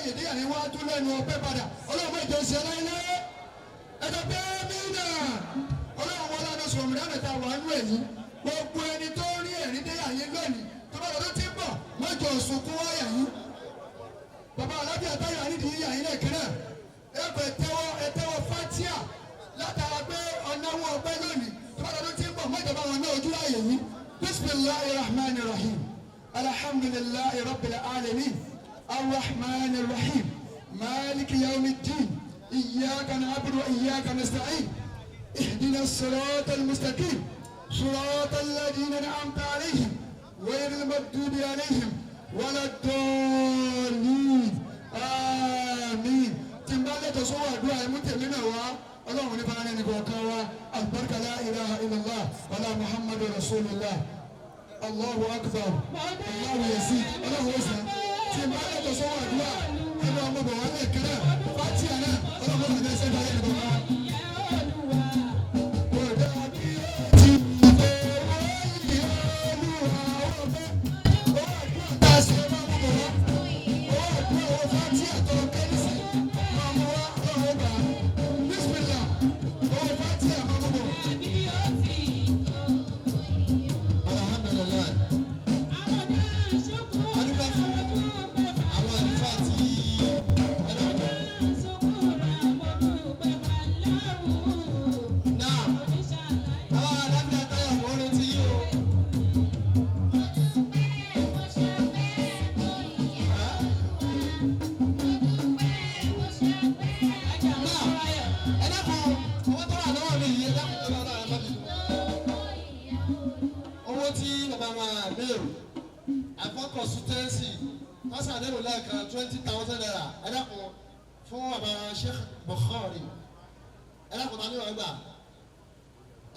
yèdè yàrá wá tún lẹ́nu ọpẹ́ padà ọlọ́run ìjọ ṣe láyé ẹ̀dọ̀ bẹ́ẹ̀ mí náà ọlọ́run wọlé ọdún sọ̀rọ̀ mẹ́ta wà nínú èyí gbogbo ẹni tó rí ẹ̀rí dé yàyé lónìí tó bá lọ́dún tí ń bọ̀ mọ́jọ sunkún wáyà yìí bàbá alábí àtàyà nídìí yàyé náà kẹ́rẹ́ ẹ̀tẹ́wọ́ fatia látara pé ọ̀nàwó ọgbẹ́ lónìí tó bá lọ́dún tí ń bọ̀ mọ́jọ bá wọn náà ojú láyè yìí bisimilahi rahman rahim alhamdulilahi rabbil alamin arrahman rahim maliki yawmiddin iyyaka na'budu wa iyyaka nasta'in ihdina as-sirata al-mustaqim صراط الذين أنعمت عليهم غير المغضوب عليهم ولا الضالين آمين تنبالي تصوى دعاء متمنى اللهم نفعنا نقوكاوا البركة لا إله إلا الله ولا محمد رسول الله الله أكبر الله يزيد الله يزيد تنبالي تصوى دعاء اللهم بوالي الكلام فاتيانا اللهم نسيب علينا بقى Afon consultancy wọ́n ṣàdéhùn lẹ́ẹ̀kan 20,000 naira ẹ̀dàkùn fún bàbá Sheikh Buhari ẹ̀dàkùn tani wọ́n gbà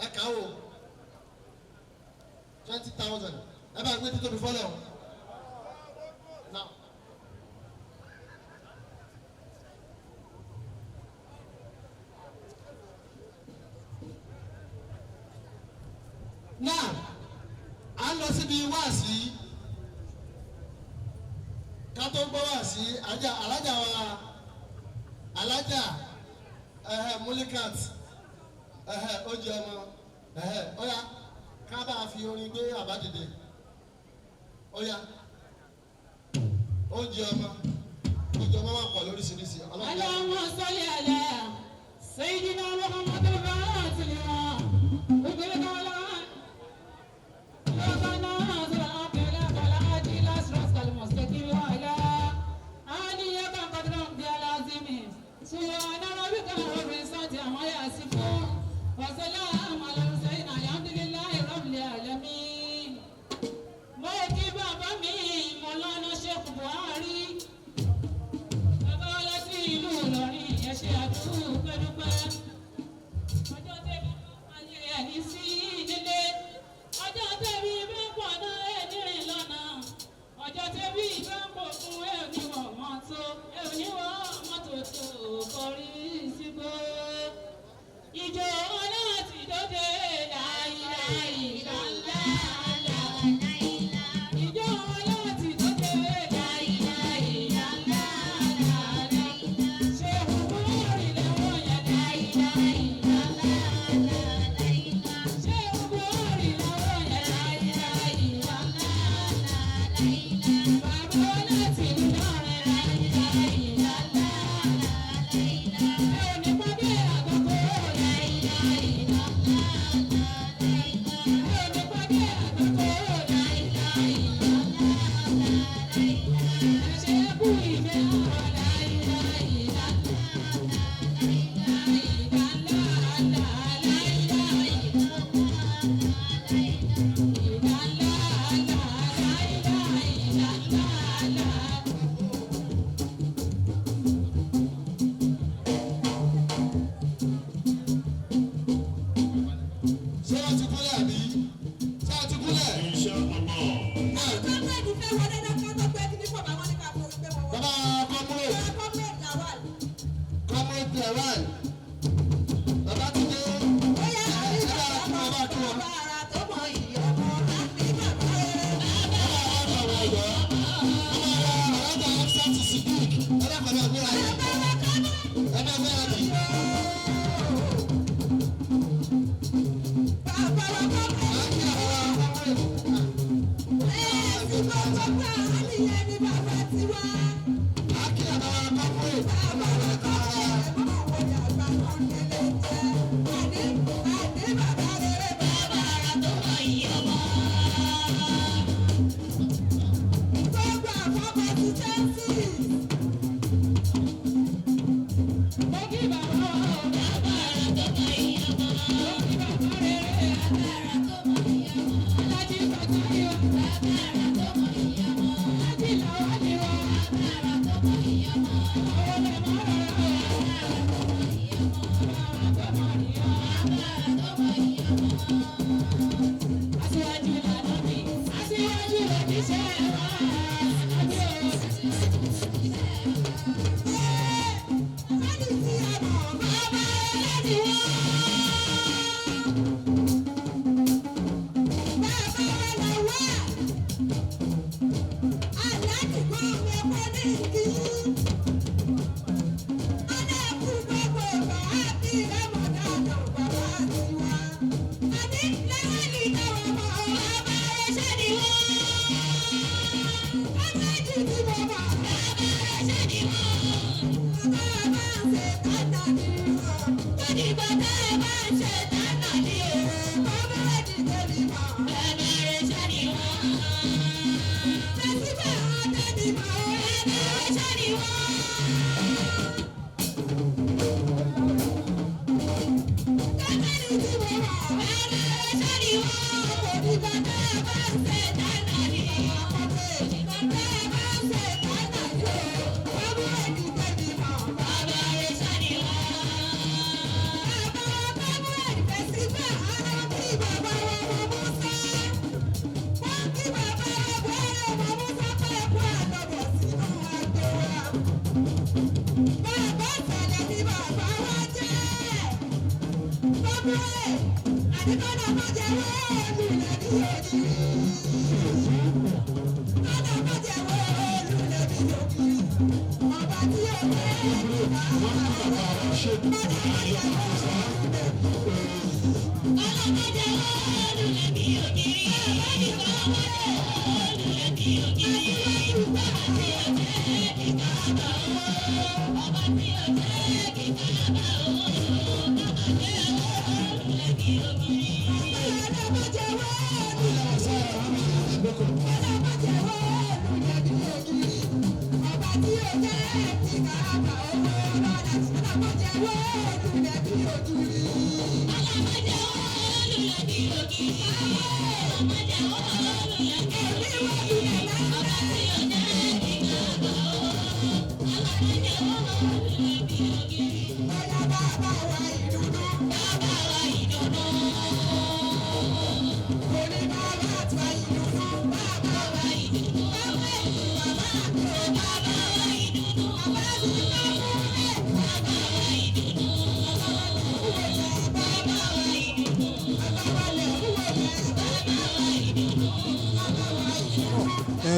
ẹ̀ka o 20,000 ẹ̀ bá gbé títóbi fọ́lọ̀ náà à ń lọ síbi wáàsí ká tó gbọ́ wáàsí alájà wa alájà Mulikat oúnjẹ ọmọ ọ̀ya ká bá a fi orin gbé àbádìde ọ̀ya oúnjẹ ọmọ wà pọ̀ lóríṣiríṣi. Allahumma salli ala sayyidina Muhammadin rasulillah gbogbo kala. Hey!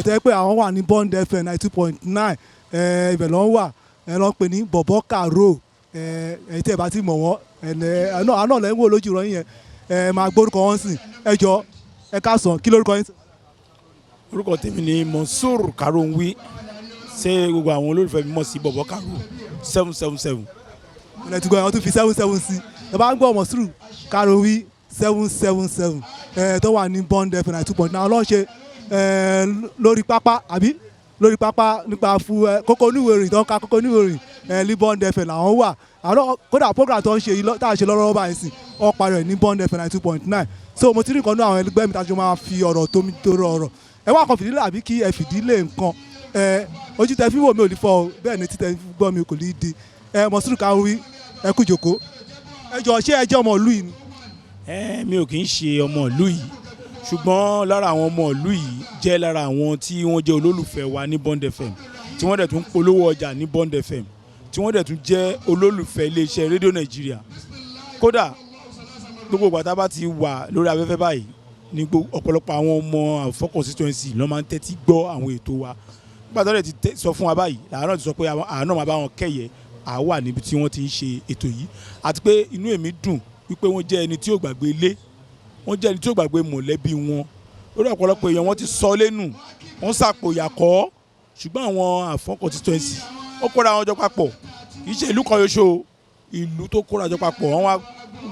tẹ́ pé àwọn wà ní Bond FM 92.9 ibẹ̀ lọ́n wà lọ́n pè ní bọ̀bọ̀ kàró ẹ̀yin tẹ́ ẹ bá ti mọ̀ wọ́n àná lẹ́ ń wò lójú ìròyìn yẹn máa gbórúkọ wọn sìn ẹ jọ ẹ káàsán kí lórúkọ yín. orúkọ tèmi ni Monsur Karonwi ṣé gbogbo àwọn olólùfẹ́ mi mọ̀ sí bọ̀bọ̀ kàró 777. ilẹ̀ tí gbọ́ àwọn tó fi 77 sí ẹ bá ń gbọ́ Monsur Karonwi 777 tó wà ní Bond FM 92.9 ọlọ́run ṣe lórí pápá àbí lórí pápá nípa fún kókó oníwèrè tó ń ka kókó oníwèrè ní Bond FM làwọn wà àwọn kódà program tó ń ṣe tá à ń ṣe lọ́rọ́ báyìí sí ọ̀pá rẹ̀ ní Bond FM 92.9 so mo ti rí nǹkan náà àwọn ẹlẹgbẹ́ mi tá a jọ máa fi ọ̀rọ̀ tómi tó ọ̀rọ̀ ẹ wá kan fìdílé àbí kí ẹ fìdílé nǹkan ojú tẹ fíwò mi ò ní fọ́ bẹ́ẹ̀ ni títẹ gbọ́ mi kò ní di Monsur Karonwi ẹ kú jòkó ẹ jọ ṣé ẹ jẹ́ ọmọ ìlú yìí ni. mi ò kì í ṣe ọmọ ìlú yìí ṣùgbọ́n lára àwọn ọmọ ìlú yìí jẹ́ lára àwọn tí wọ́n jẹ́ olólùfẹ́ wa ní Bond FM tí wọ́n dẹ̀ tún polówó ọjà ní Bond FM tí wọ́n dẹ̀ tún jẹ́ olólùfẹ́ iléeṣẹ́ rédíò Nàìjíríà kódà gbogbo ìgbà tá a bá ti wà lórí afẹ́fẹ́ báyìí ní ọ̀pọ̀lọpọ̀ àwọn ọmọ Afon constituency ló máa ń tẹ́tí gbọ́ àwọn ètò wa nígbà tó lè ti sọ fún wa báyìí làwọn náà ti sọ pé àwọn náà máa bá wọn kẹ́yẹ àwa níbi tí wọ́n ti ń ṣe ètò yìí àti pé inú èmi dùn wípé wọ́n jẹ́ ẹni tí ò gbàgbé ilé wọ́n jẹ́ ẹni tí ò gbàgbé mọ̀lẹ́bí wọn lórí ọ̀pọ̀lọpọ̀ èèyàn wọ́n ti sọ lẹ́nu wọ́n sàpò yàkọ́ ṣùgbọ́n àwọn Afon constituency ó kóra wọn jọ papọ̀ kì í ṣe ìlú kan ṣoṣo ìlú tó kóra jọ papọ̀ wọ́n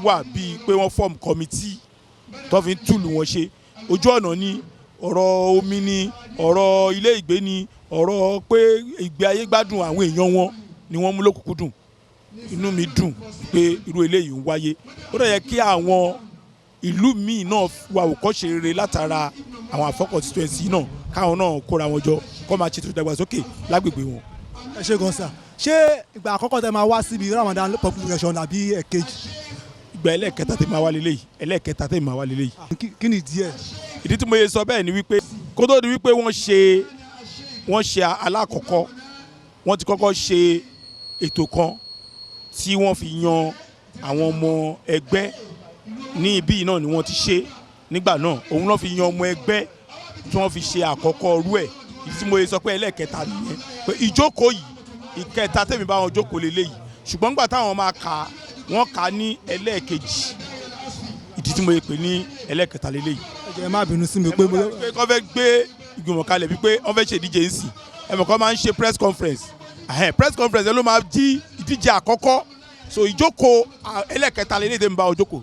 wà bíi pé wọ́n form committee tó fi ń túlù wọn ṣe ojú ọ̀nà ni ọ̀rọ̀ omi ni ọ̀rọ̀ ilé ìgbé ni ọ̀rọ̀ pé ìgbé ayé gbádùn àwọn èèyàn wọn ni wọ́n mú lókùnkúndùn inú mi dùn pé irú eléyìí ń wáyé ó dẹ̀ yẹ kí àwọn ìlú míì náà wà òkọ́ṣe rere látara àwọn Afon constituency náà káwọn náà kóra wọn jọ kó máa ṣètò ìdàgbàsókè lágbègbè wọn. ẹ ṣe gan sa ṣé ìgbà àkọ́kọ́ tẹ máa wá síbi Ramadan public election àbí ẹ̀kejì. ìgbà ẹlẹ́ẹ̀kẹta tẹ̀ máa wá lélẹ́yìí ẹlẹ́ẹ̀kẹta tẹ̀ máa wá lélẹ́yìí. kí ni díẹ̀. ìdí tí mo yẹ sọ bẹ́ẹ̀ ni wípé kó tó di wípé wọ́n ṣe alákọ̀ọ́kọ́ wọ́n ti kọ́kọ́ ṣe ètò kan tí wọ́n fi yan àwọn ọmọ ẹgbẹ́ ní ibí náà ni wọ́n ti ṣe nígbà náà òun náà fi yan ọmọ ẹgbẹ́ tí wọ́n fi ṣe àkọ́kọ́ rú ẹ̀ ìdí tí mo yẹ sọ pé ẹlẹ́ẹ̀kẹta nìyẹn pé ìjókòó yìí ìkẹta tẹ̀mí bá wọn jókòó lélẹ́yìí ṣùgbọ́n nígbà táwọn máa kà wọ́n kà ní ẹlẹ́ẹ̀kejì ìdí tí mo yẹ pé ní ẹlẹ́ẹ̀kẹta lélẹ́yìí. ẹ má bínú sí mi pé mo. kọ́ fẹ́ gbé ìgbìmọ̀ kalẹ̀ bíi pé wọ́n fẹ́ ṣe ìdíje ńsì ẹ̀mọ̀ kan máa ń ṣe press conference ló máa di ìdíje àkọ́kọ́ so ìjókòó ẹlẹ́ẹ̀kẹta lélẹ́yìí tẹ̀mí bá wọn jókòó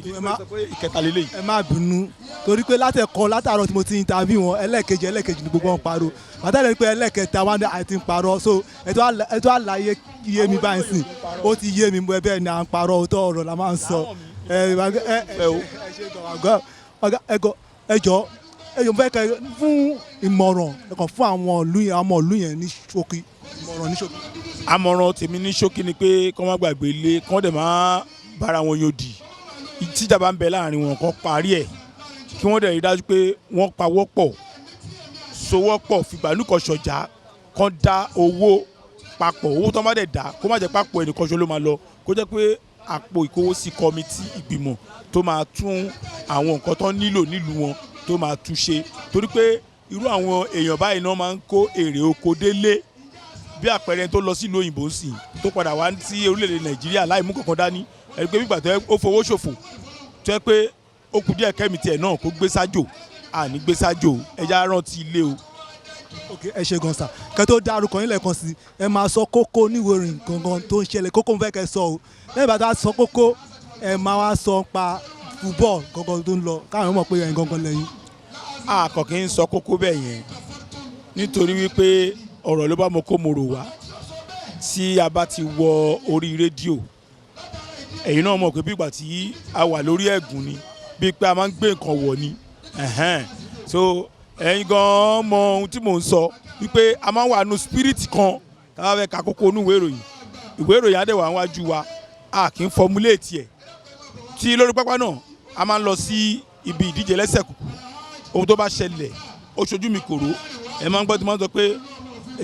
ẹ má bínú torí pé látàárọ̀ tí mo ti interview wọn ẹlẹ́ẹ̀kejì ni gbogbo wọn parọ́ bàtàlẹ́ pé ẹlẹ́ẹ̀kẹta wọn àti ń parọ́ so ẹ̀tọ́ àlàyé yé mi báyìí sìn ó ti yé mi bẹ́ẹ̀ ni à ń parọ́ òótọ́ ọ̀rọ̀ la máa ń sọ ẹjọ́ fẹ́ kẹ́ fún ìmọ̀ràn ẹ̀kọ́ fún àwọn ìlú yẹn ní ṣókí ìmọ̀ràn ní ṣókí. àmọ̀ràn tèmi ní ṣókí ni pé kọ́ má gbàgbé ilé kọ́ dẹ̀ má bára wọn yòdì tíjàmbá ń bẹ láàrin wọn kó parí ẹ̀ kí wọ́n dẹ̀ rí dájú pé wọ́n pawọ́pọ̀ sowọ́pọ̀ fìgbàlùkọ̀ ṣọ̀jà kan dá owó papọ̀ owó tó má dẹ̀ dá kó má jẹ́ papọ̀ ẹnìkan ṣo ló máa lọ kó jẹ́ pé àpò ìkówósí kọ́mítì ìgbìmọ̀ tó máa tún àwọn nǹkan tó nílò nílùú wọn tó máa tún ṣe torí pé irú àwọn èèyàn báyìí náà máa ń kó èrè oko délé bí àpẹẹrẹ tó lọ sílùú òyìnbó sí tó padà wá sí orílẹ̀-èdè Nàìjíríà láì mú kankan dání ẹni pé nígbà tó ó fowó ṣòfò tó yẹ pé ó kù díẹ̀ kẹ́mi tiẹ̀ náà kó gbé sájò àní gbé sájò ẹja rántí ilé o. ok ẹ ṣe gan sa kẹ́ tó dárúkọ yín lẹ́ẹ̀kan sí ẹ máa sọ kókó níwòrìn gangan tó ń ṣẹlẹ̀ kókó ń fẹ́ kẹ́ sọ o lẹ́yìn bá tá sọ kókó ẹ máa wá sọ pa fúbọ́ọ̀ gangan tó ń lọ káwọn mọ̀ pé ẹ̀yin gangan lẹ́yìn. àkọ́kí ń sọ kókó bẹ́ẹ̀ yẹn nítorí wípé ọ̀rọ̀ ló bá mọ kó mo rò wá tí a bá ti wọ orí rédíò ẹ̀yin náà mọ̀ pé bí ìgbà tí a wà lórí ẹ̀gùn ni bí pé a máa ń gbé nǹkan wọ̀ ni so ẹ̀yin gan-an mọ ohun tí mò ń sọ wípé a máa ń wà nù spirit kan tá a fẹ́ ka kókó inú ìwé ìròyìn á dẹ̀ wà wájú wa a kì í formulate ẹ̀ tí lórí pápá náà a máa ń lọ sí ibi ìdíje lẹ́sẹ̀ kùkù ohun tó bá ṣẹlẹ̀ ó ṣojú mi kòró ẹ máa ń gbọ́ tí wọ́n sọ pé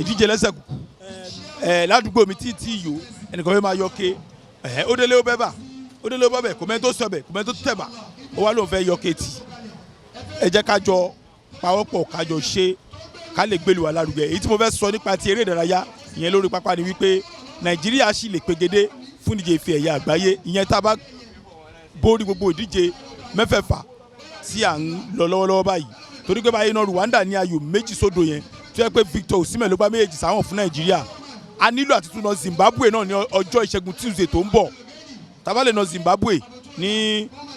ìdíje lẹ́sẹ̀ kùkù ládùúgbò mi tí yò ẹnìkan fẹ́ máa yọ ké ó délé ó bẹ́bà ó délé ó bọ́bẹ̀ kò mẹ́ni tó sọ̀bẹ̀ kò mẹ́ni tó tẹ̀bà ó wá lóun fẹ́ yọ kéètì ẹ jẹ́ kájọ pawọ́pọ̀ kájọ ṣe ká lè gbèlú wa lárugẹ èyí tí mo fẹ́ sọ nípa ti eré ìdárayá ìyẹn lórí pápá ni wípé Nàìjíríà sì lè pegedé fún ìdíje ife ẹ̀yẹ àgbáyé ìyẹn tá a bá borí gbogbo ìdíje mẹ́fẹ̀ẹ̀fà tí à ń lọ lọ́wọ́lọ́wọ́ báyìí torí pé báyìí náà Rwanda ní ayò 2-0 yẹn tó yẹ pé Victor Osimhen ló gbá méjèèjì sáwọn fún Nàìjíríà a nílò àti tún lọ Zimbabwe náà ní ọjọ́ ìṣẹ́gun Tuesday tó ń bọ̀ tábàlẹ̀ náà Zimbabwe ní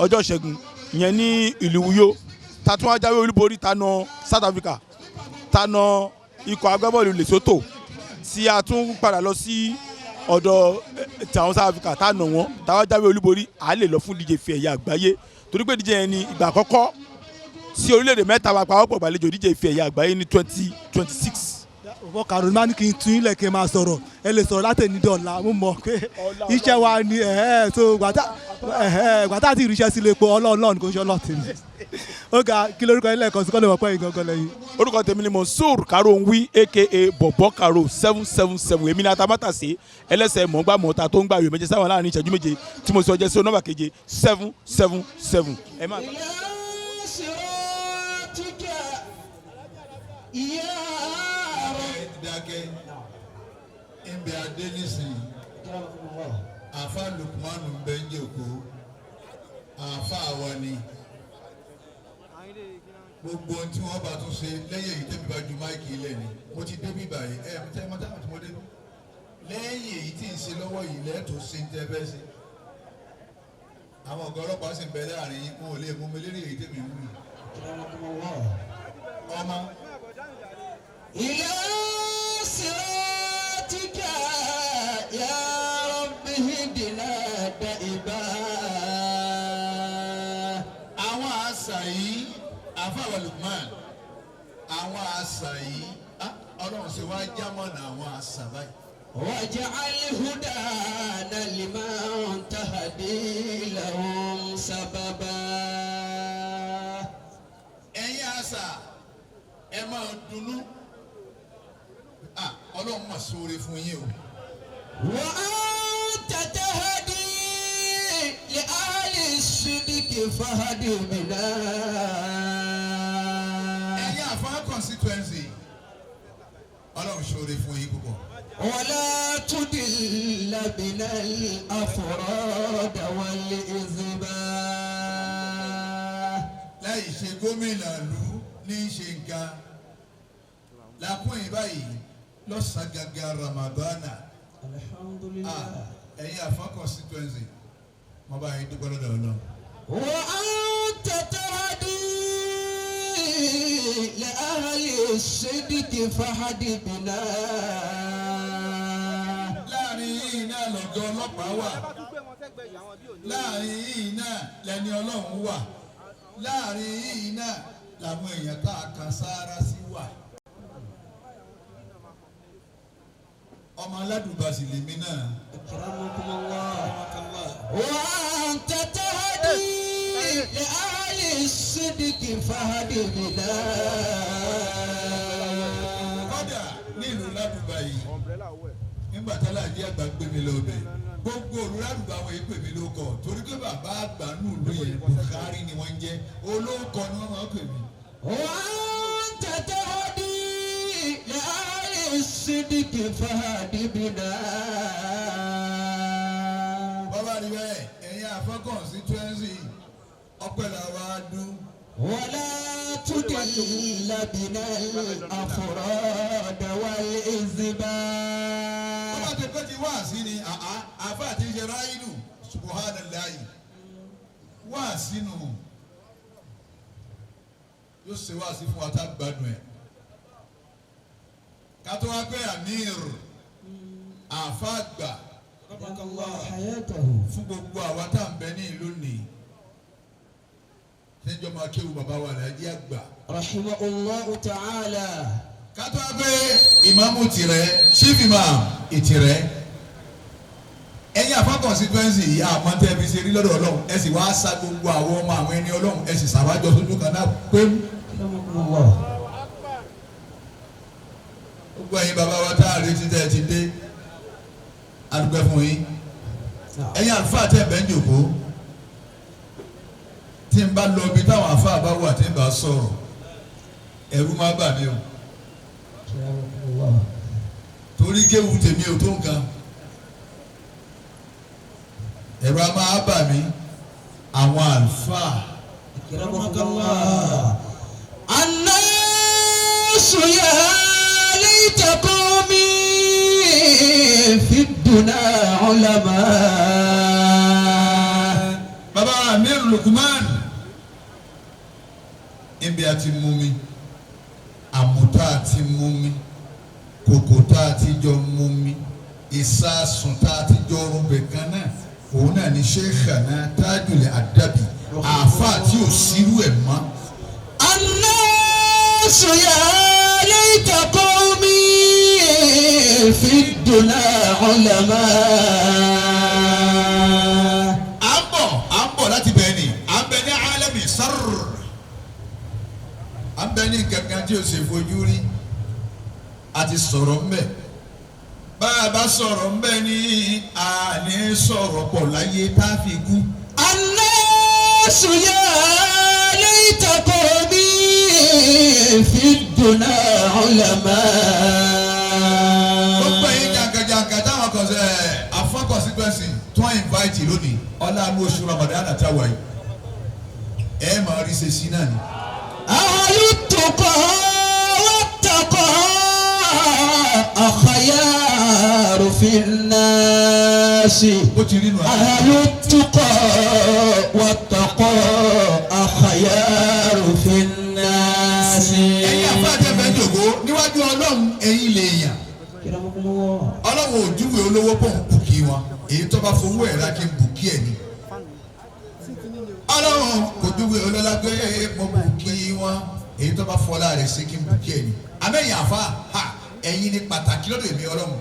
ọjọ́ ìṣẹ́gun ìyẹn ní ìlú Uyo tàtún ajáwé olúborí tànà South Africa tànà ikọ̀ agbábọ́ọ̀lù Lesotho tí a tún padà lọ sí ọ̀dọ̀ tàwọn South Africa tànà wọn táwọn ajáwé olúborí à lè lọ fún díje ife ẹ̀yẹ àgbáyé torí pé díje yẹn ní ìgbà àkọ́kọ́ sí orílẹ̀-èdè mẹ́ta wa pàápọ̀ gbàlejò díje ife ẹ̀yẹ àgbáyé ní 2026. ọ̀pọ̀ kàrò máa ní kí n tún ilẹ̀ kí n máa sọ̀rọ̀ ẹ lè sọ̀rọ̀ láti ẹni dọ̀la mo mọ̀ pé iṣẹ́ wa ni so gbàtà àti ìríṣẹ́ sí lè po ọlọ́ọ̀lọ́ọ̀ kò ń ṣe ọlọ́ọ̀tì mi. ó ga kí lórúkọ ilé ẹ̀kọ́ sí kọ́ lè mọ̀ pé ìgangan lẹ́yìn. orúkọ tèmi ni Monsur Karonwi aka Bọ̀bọ̀ Karo 777 èmi ní atamátàsé ẹlẹ́sẹ̀ mọ̀ọ́gbà mọ̀ọ́ta tó ń gbà yòó méje sáwọn láàrin ìṣẹ́jú méje tí mo sọ jẹ́ sí nọ́mbà keje 777 ẹ máa. يا ibi adé nísìnyí àfa Lukmanu ń bẹ ń jòkó àfa àwa ni gbogbo ohun tí wọ́n bá tún ṣe lẹ́yìn èyí tẹ́mi bá ju máìkì ilẹ̀ ni mo ti débi báyìí tẹ́ mọ́tà tí mo dé lẹ́yìn èyí tí ń ṣe lọ́wọ́ yìí lẹ́ẹ̀tọ́ ṣe ń tẹ́ fẹ́ ṣe àwọn ọ̀gá ọlọ́pàá sì ń bẹ láàrin yín wọn ò lè mú mi lérí èyí tẹ́mi ń wù yìí ọmọ. إلى صراطك يا رب اهدنا دائبا. àwọn àṣà yìí àfàwọ̀ Lukman àwọn àṣà yìí ọlọ́run ṣe wá jámọ̀nà àwọn àṣà báyìí. واجعل هدانا لمن تهدي لهم سببا. ẹ̀yin àṣà ẹ máa dunnú ọlọ́run mà sóore fún yín o. وأنت تهدي لأهل الصدق فهد بنا. ẹ̀yin àfa constituency ọlọ́run sóore fún yín púpọ̀. ولا تدل بنا الأفراد والإزباء. láì ṣe gómìnà lù ní ṣe nǹkan lápò yìí báyìí lọ́sàn-án gangan Ramadana. Alhamdulillah. ẹ̀yin àfa constituency mo bá yín dúpẹ́ lọ́dọ̀ Ọlọ́run. وأنت تهدي لأهل الصدق فهد بنا. láàrin yìí náà lọ́gọ́ ọlọ́pàá wà láàrin yìí náà lẹ́ni Ọlọ́run wà láàrin yìí náà làwọn èèyàn tá a kan sáárá sí wà. ọmọ aládùúgbò sì lèmi náà. أكرمكم الله. وأنت تهدي لأهل الصدق فهد بنا. kọ́dà nílùú ládùúgbò yìí nígbà tá láàjì àgbà gbé mi lọ bẹ̀ gbogbo òru ládùúgbò àwọn èèpè mi ló kọ torí pé bàbá àgbà nùlù yẹn Buhari ni wọ́n ń jẹ́ olóòkọ ni wọ́n máa ń pè mí. وأنت تهدي لأهل الصدق فهد بنا. bàbá rí bẹ́ẹ̀ ẹ̀yin àfọ́ constituency ọpẹ́ làwọn á dún. ولا تدل بنا الأفراد والإزباء. bàbá tó pẹ́ ti wá sí ni àfa àti ìṣe ráìlù subhanallahi wá sínú yóò ṣe wá sí fún wa tá a gbádùn ẹ̀ kátó wá pé amir àfa àgbà fún gbogbo àwa tá à ń bẹ ní ìlú nìí sẹ́jọ́ máa kéwu bàbá wa Alhaji àgbà. رحمه الله تعالى. kátó wá pé ìmáàmù tirẹ̀ chief imam ìtirẹ̀ ẹ̀yin àfa constituency yìí àmọ́ tẹ́ fi ṣe rí lọ́dọ̀ Ọlọ́run ẹ sì wá sa gbogbo àwọn ọmọ àwọn ẹni Ọlọ́run ẹ sì sàwájọ sójú kan náà pé gbogbo ẹ̀yin bàbá wa tá a retí tẹ́ ẹ ti dé adúgbò fún yín ẹ̀yin àlùfáà tẹ́ ẹ bẹ́ẹ̀ ń jòkó tí n bá lọ bí táwọn àlùfáà bá wà tí n bá sọ̀rọ̀ ẹ̀rù máa bà mí o torí kéwu tèmi ò tó nǹkan ẹ̀rù a máa bà mí àwọn àlùfáà. الناس يا ليت قومي في الدنا علماء. bàbá Amir Lukman ibi àti mú mi àmúta àti mú mi kòkòtà àti jọ mú mi ìsásùn tá a ti jọ rúbẹ̀ kan náà òun náà ni Sheikhana Tajul Adabi àáfà tí ò sírú ẹ̀ mọ́. الناس يا ليت قومي في الدنا علماء. à ń bọ̀ láti bẹ̀ ni à ń bẹ ní alẹ́mì sọ́rọ̀ à ń bẹ ní kankan tí o ṣe fojú rí a ti sọ̀rọ̀ ń bẹ̀ bá a bá sọ̀rọ̀ ń bẹ̀ ni a ní sọ̀rọ̀ pọ̀ láyé tá a fi kú. الناس يا ليت قومي في الدنا علماء. gbogbo yín jàǹkàjàǹkà láàánú oṣù Ramadan àtàwà yìí ẹ máa rí ṣe sí náà ni. àlùtùkọ̀ wọ́tàkọ̀ àkàyàrò fìnnàṣì. ó ti rí nu àlùtùkọ̀ wọ́tàkọ̀ àkàyàrò fìnnàṣì. ẹ̀yin àfáàjẹ́ fẹ́ jòkó níwájú Ọlọ́run ẹ̀yin lè yàn. Ọlọ́run ò júwe olówó pọ̀ ń bùkí wọn èyí tó bá fowó ẹ̀ rà kí n bùkí ẹ̀ ni. Ọlọ́run kò júwe olólá pé mo bùkí wọn èyí tó bá fọlá rẹ̀ sí kí n bùkí ẹ̀ ni. Amẹ́yìn àfa ẹ̀yin ni pàtàkì lọ́dọ̀ èmi Ọlọ́run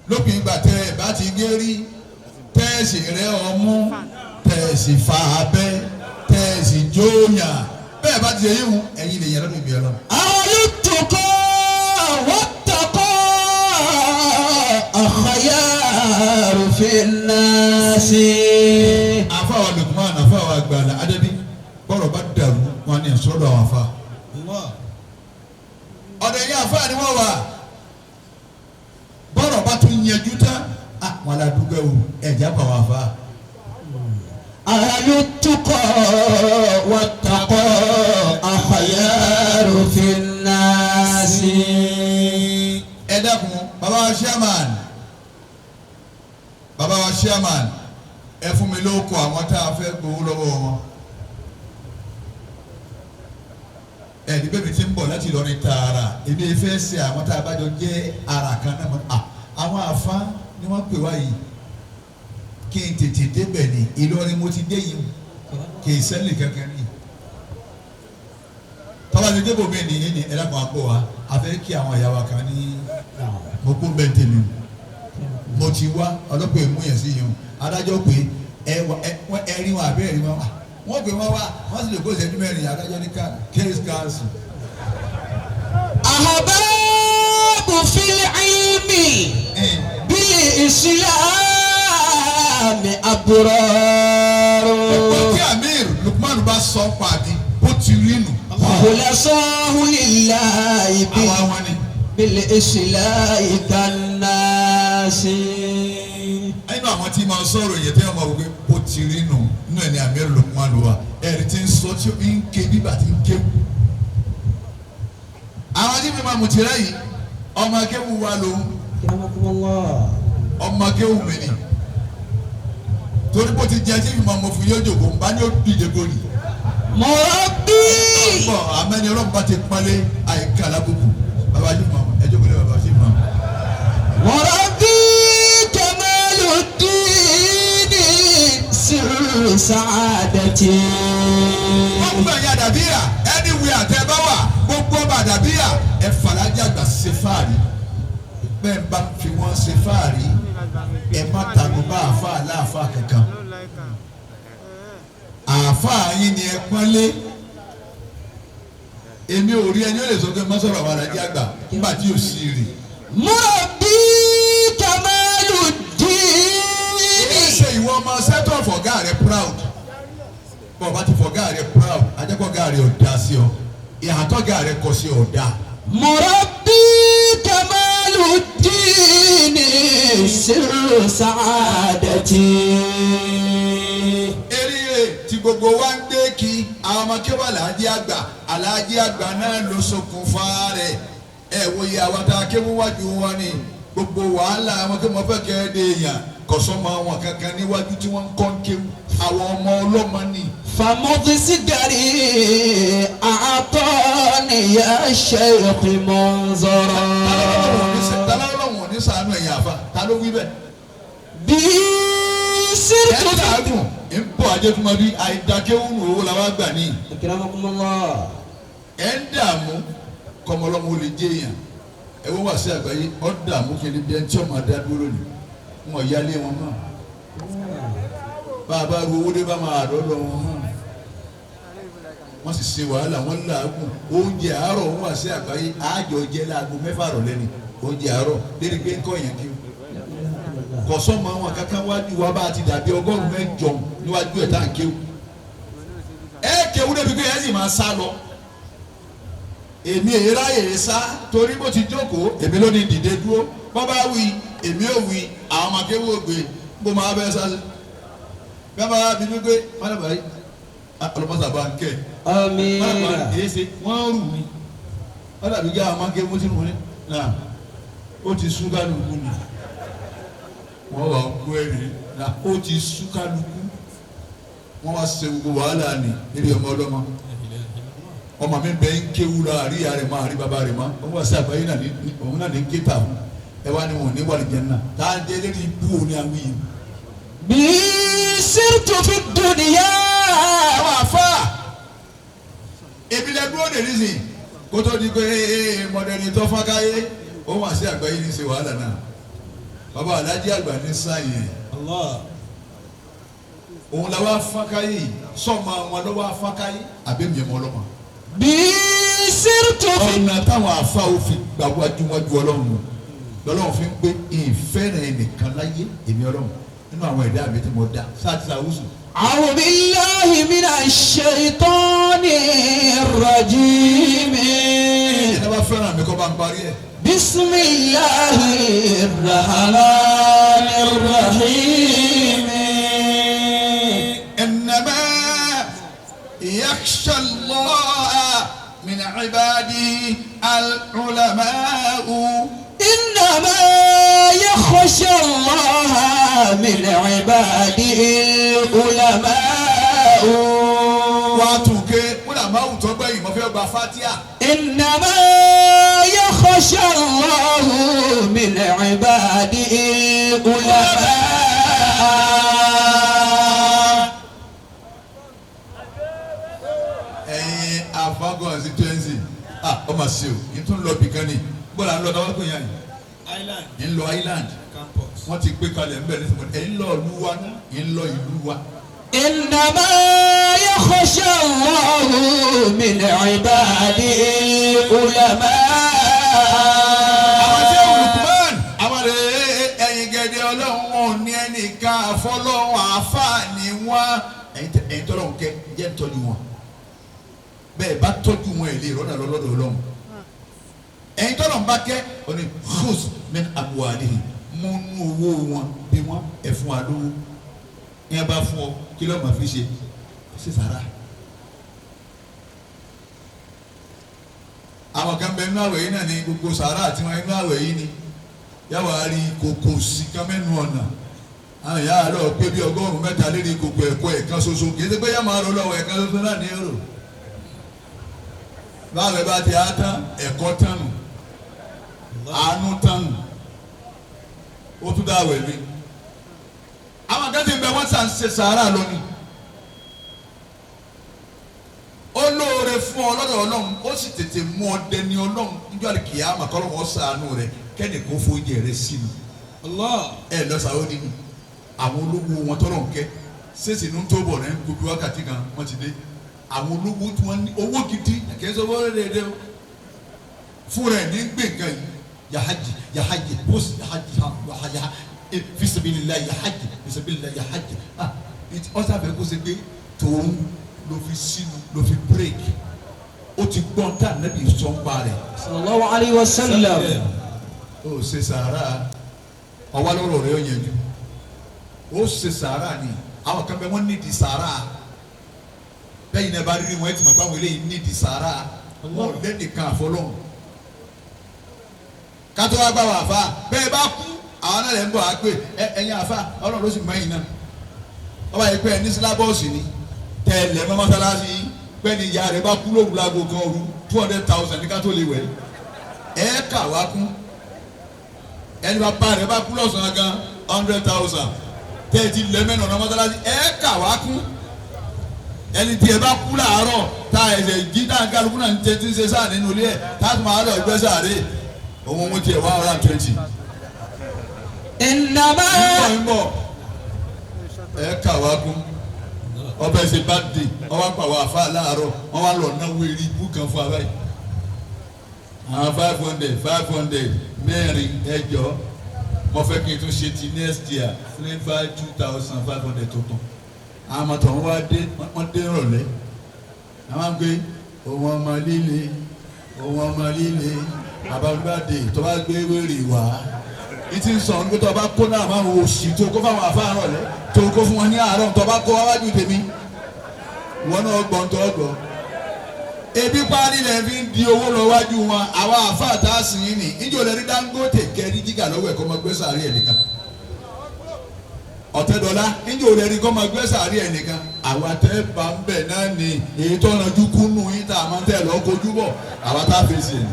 lópin ìgbà tẹ́ ẹ bá ti gé rí tẹ́ ẹ sì rẹ́ ọmú tẹ́ ẹ sì fa abẹ́ tẹ́ ẹ sì jóyàn bẹ́ẹ̀ bá ti yẹ yín ẹ̀yin lè yẹn lọ́dọ̀ èmi Ọlọ́run. àlùtùkọ̀ wọ́tàkọ̀ àkàyàrò fìnnàṣì. Àfáà Lukman àfáà Àgbàlá Adébí bọ́rọ̀ bá dàrú wọn ni ẹ̀sọ́dọ̀ àwọn àfáà. ọ̀dọ̀ yẹn àfáà ni wọ́n wà bọ́rọ̀ bá tún yẹjú tán wọn la dúpẹ́ o ẹ̀já bá wọn àfáà. àlùtùkọ̀ wọ́tàkọ̀ àkàyàrò fìnnàṣì. ẹ dákun bàbá wa chairman ẹ fún mi lóko àwọn tá a fẹ́ gbowó lọ́wọ́ wọn. ẹni bẹ́ẹ̀ mi ti ń bọ̀ láti Ìlọrin tààrà èmi fẹ́ ṣe àwọn tá a bá jọ jẹ́ ara kan náà àwọn àfa ni wọ́n pè wá yìí kí n tètè débẹ̀ ni Ìlọrin mo ti dé yìí kì í sẹ́lẹ̀ kankan ní. tọ́ba ti débò mi ní ní ẹ̀rọ kan àpò wa a fẹ́ kí àwọn ìyá wa kan ní mo kó bẹ́ẹ̀ tèmi mo ti wá ọlọ́pàá èmú yẹn sí yìí o adájọ́ pé ẹ̀rí wọn àbẹ́ ẹ̀rí wọn wọ́n pè wọ́n wá wọ́n sì lè kó ìṣẹ́jú mẹ́rin adájọ́ ní case council. àhàbáàbù fil ilmi bil ìsìlámì àbúrò. ọ̀pọ̀ tí Amir Lukman bá sọ pàdé bó ti rí nù. khulasa'u lillahi bil ìsìlámì kannasi. nínú àwọn tí máa sọ̀rọ̀ yẹn tí wọ́n máa wọ pé bó ti rí nù nínú ẹni Amir Lukman wa ẹ̀rí tí ń sọ tí ó ń ké bíbà tí ń ké. àwọn tí mi máa mú tirẹ̀ yìí ọmọ akéwù wa lòun ọmọ akéwù mi ni torí bó ti jẹ́ tí mi máa mọ fún yóò jòkó nbá ní ó dìde gòlì. mọ̀rọ́bí. ọ̀pọ̀ àmẹ́ni ọlọ́mùbá ti pọ́nlé àyíká alábùkù bàbá yìí mọ̀ ẹjọ́ kò lè bàbá sí mọ̀. mọ̀rọ́bí Kamaluddini sirru sa'adati. wọ́n gbọ́ ẹ̀yà dàbíyà anywhere àtẹ bá wà gbogbo ọba dàbíyà ẹ fàlájà gbà ṣe fáàrí bẹ́ẹ̀ bá fi wọ́n ṣe fáàrí ẹ má tànù bá àáfàá láàfáà kankan àáfàá yín ni ẹ pọ́nlé èmi ò rí ẹni ó lè sọ pé mọ́sọ̀rọ̀ àwọn adájí àgbà nígbà tí ò sí rè. murabbi Kamaluddini. ṣe ìwọ ọmọ sẹ́tọ̀ fọ̀gá rẹ proud bọ́ ọba ti fọ̀gá rẹ proud ajẹ́kọ̀ọ́gá rẹ ọ̀dà sí ọ ìhàtọ́gá rẹ kọ sí ọ̀dà. murabbi Kamaluddini sirru sa'adati. tí gbogbo wa ń gbé kí àwọn ọmọ kí wà láàjì àgbà náà ló ṣokùnfà rẹ̀ ẹ wo iye àwọn tá a ké mú wájú wọn ni gbogbo wàhálà àwọn kí wọn fẹ́ kẹ́ ẹ́ dé èèyàn kọ̀sọ́mọ àwọn kankan níwájú tí wọ́n ń kọ́ ń kéwù àwọn ọmọ ọlọ́mọ ni. famọ́fíìsì gàrí àtọ́ni yà ṣe ìpínmọ̀ zọrọ. talọ́lọ́wọ̀n ní sànú ẹ̀yà àfa ta ló wí bẹ́ẹ̀. bí sírì tó fi. ẹ̀ ń bọ̀ ajẹ́tùmọ̀ bí àìdákéwù owó làwọn àgbà ní. ẹ̀ ń dààmú kọmọlọ́mọ olè jẹ́ èèyàn ẹ̀ wọ́n wà sí àgbáyé ọ̀ dààmú kí ni bí ẹni tí ọmọ adá dúró ni wọn yálé wọn mọ́ bàbá owó dé bá máa dọ́dọ̀ wọn mọ́ wọ́n sì ṣe wàhálà wọ́n làágùn oúnjẹ àárọ̀ wọn wà sí àgbáyé àjọ jẹ́ láago mẹ́fà rọ̀lẹ́ ni oúnjẹ àárọ̀ lérí pé ń kọ́ yẹn kí kọ̀sọ́mọ wọn kankan wájú wa bá ti dàbí 100 mẹ́jọ níwájú ẹ̀ tá à ń kéwù kéwù débi pé ẹ̀ sì máa sá lọ èmi èèrà yèé sá torí bó ti jókòó èmi ló ní dìde dúró bọ́ bá wí èmi ò wí àwọn ọmọ akéwò gbé bó máa bẹ́ sá sí bàbá mi ní pé mọ́nà bàyí ọlọ́mọ́sà bá ń kẹ́ mọ́nà bàyí èyí ṣe wọ́n rù mí wọ́n dàbí gá àwọn akéwọ́n tí mo ní náà ó ti sún kálukú ni wọ́n wà kú ẹ̀rí náà ó ti sún kálukú wọ́n wá ṣe gbogbo wàhálà ni níbi ọmọ ọlọ́mọ ọmọ mi bẹ ń kéwu la àríyá rẹ̀ mọ́ àrí bàbá rẹ̀ mọ́ wọ́n wá sí àgbáyé náà ní òun náà ní ń ké tà fún ẹ wá ní wọn ò ní wà ní jẹ́ náà tá a dé lérí ibú òní àwọn yìí. bí sírtù fi dùnìyà. àwọn àfa ebi lẹ dúró dè nísìn kó tó di pé mọ̀dẹ́ni tó fọ́nkáyé ó wà sí àgbáyé ní ṣe wàhálà náà bàbá alájí àgbà ní sáyẹn òun la wá fọ́nkáyé sọ́ọ̀mù àwọn lọ́wọ́ afọ́nkáyé àbẹ́mi ẹ̀mọ́ ọlọ́mọ. bí sírtù fi. ọ̀nà táwọn afa ò fi gbà wájú ọlọ́run lọ́lọ́run fi ń gbé ìfẹ́ràn ẹnìkan láyé èmi ọlọ́run nínú àwọn ẹ̀dá mi tí mo dá sáàtì sàwùsù. a'udhu billahi minash shaitanir rajim. ẹni bá fẹ́ràn mi kọ́ bá ń parí ẹ̀. bismillahir rahmanir rahim. innama yakhsha Allah min ibadihi al-ulama'u. إنما يخشى الله من عباده العلماء. wàtúnkẹ́ ulama'u tó gbẹ̀yìn mo fẹ́ gba fatia. إنما يخشى الله من عباده العلماء. ẹ̀yin àfọ̀gọ́ constituency ọmọ sí o kí n tún lọ bìkan ni bọ́lá ń lọ dáwọ́ pé yàn yìí ń lọ island wọ́n ti gbé kalẹ̀ ń bẹ̀rẹ̀ nísìnyí ẹ̀ ń lọ ìlú wa ń lọ ìlú wa. إنما يخشى الله من عباده العلماء. àwọn tí olùkùnmán àwọn ẹ̀yin gẹ̀dẹ̀ ọlọ́run ò ní ẹnìkan àfọlọ́run àfààní wọn ẹ̀yin tọ́lọ́run kẹ́ jẹ́ ń tọ́jú wọn bẹ́ẹ̀ bá tọ́jú wọn ẹ̀ lè rọ́nà lọ́dọ̀ ọlọ́run ẹ̀yin tọ́lọ̀ ń bá kẹ́ ọ ní khuz min amwalihi mú nú owó wọn bí wọ́n ẹ̀ fún wa lówó ìyẹn bá fún ọ kí ló máa fi ṣe sàrà. àwọn kan bẹ nínú àwẹ̀ yìí náà ní gbogbo sàrà àti wọn nínú àwẹ̀ yìí ni yàwó àrí kòkò sí kámẹ́nu ọ̀nà àwọn ìyá àlọ́ pé bí 100 lérí kòkò ẹ̀kọ́ ẹ̀kan ṣoṣo kì í ṣe pé yà máa rọ lọ́wọ́ ẹ̀kan ṣoṣo náà ní èrò báwo bá ti á tán ẹ̀kọ́ tán nù àánú tán nù ó tún dá àwẹ̀ mi àwọn akẹ́kọ̀ọ́ ìbẹ̀ wọ́n sàn ṣe sàárà lónìí ó lóore fún ọ lọ́dọ̀ ọlọ́run ó sì tètè mú ọ dẹni ọlọ́run níjọ́ àlìkìyà àmàkọ́lọ́ wọn sàánú rẹ kẹ́ni kó fojì rẹ sínú ẹ lọ sàwọ́dì ni àwọn olówó wọn tọ́lọ̀ ń kẹ́ ṣèṣì ní tó bọ̀ rẹ gbogbo wákàtí kan wọ́n ti dé àwọn olówó tí wọ́n ní owó gidi kẹ́sọ́ wọ́n rẹ̀ dẹ́ fún rẹ̀ ní gbẹ̀ngàn yìí yahaji post yahaji fisabilillah yahaji fisabilillah yahaji ọ̀sán àbẹ̀ kó ṣe pé tòun ló fi sínú ló fi break ó ti gbọ́n tá nàbí sọ́npa rẹ̀. sallallahu alayhi wa sallam. ó ṣe sàárà ọwọ́ lọ́rọ̀ rẹ̀ ó yẹn jù ó ṣe sàárà ni àwọn kan bẹ wọ́n ní di sàárà bẹ́ẹ̀ ni bá rí wọn ẹ ti mọ̀ pé àwọn eléyìí ní di sàárà wọn lẹ́nìkan àfọlọ́hún kátó wá gbà wà fà bẹ́ẹ̀ bá kú àwọn náà lè ń bọ̀ á pé ẹ̀yin àfà ọlọ́run ló sì mọ ẹ̀yin náà ọba yìí pé ẹ ní sílábọ̀ọ̀sì ni tẹ̀lé mọ́ mọ́sálásí pé ní ìyá rẹ̀ bá kú lóògùn láago kan òru 200,000 ní ká tó lè wẹ̀ ẹ̀ kà wá kú ẹni bá bá rẹ̀ bá kú lọ́sàn-án gan 100,000 tẹ̀tí lẹ́mẹ̀nà ọ̀nà mọ́sálásí ẹ̀ kà wá kú ẹni tí ẹ bá kú láàárọ̀ tá ẹ̀jẹ̀ jí tá kálukú náà ń tẹ́tí ṣe sáà nínú ilé ẹ̀ tá a tún máa lọ gbẹ́ sáré òun mú tiẹ̀ 120. ìnàmá. ń bọ̀ ẹ̀ kà wá kú ọbẹ̀ ṣe bá dé ọwọ́ àpàwọ̀ àfa láàárọ̀ wọ́n wá lọ náwó eré ibú kan fún abáyé àwọn 500 mẹ́rin ẹjọ́ mo fẹ́ kí n tún ṣe ti next year fún 2,500 tuntun àwọn ọmọ tó ń wá dé wọ́n dé rọ̀lẹ́ àwọn àgbé ohun ọmọ líle bàbá olùbàdé tó bá gbé wèrè wá ìtì sọ̀rọ̀ nígbà tó bá kó náà máa wò sí tó kó fáwọn afáàrọ̀ lẹ tó kó fún wọn ní àárọ̀ tó bá kó wájú tèmi wọn náà gbọ́n tó gbọ́. ebi parí lẹ fi ń di owó lọ wájú wọn àwọn àfáà tá a sìn yín ni ìjọ lẹ rí Dangote kẹrí jígà lọ́wọ́ ẹ̀kọ́ ọmọ gbé sàárì ẹ̀ nìkan Ọ̀tẹ́dọ́lá ìjọ lẹ rí kọ́ ọmọ gbé sàárì ẹ̀ nìkan àwọn àtẹ́ bá ń bẹ̀ náà ni èyí tó rànjú kúnnú yín tá a máa ń tẹ̀ lọ́ kojú bọ̀ àwọn tá a fèsì ẹ̀.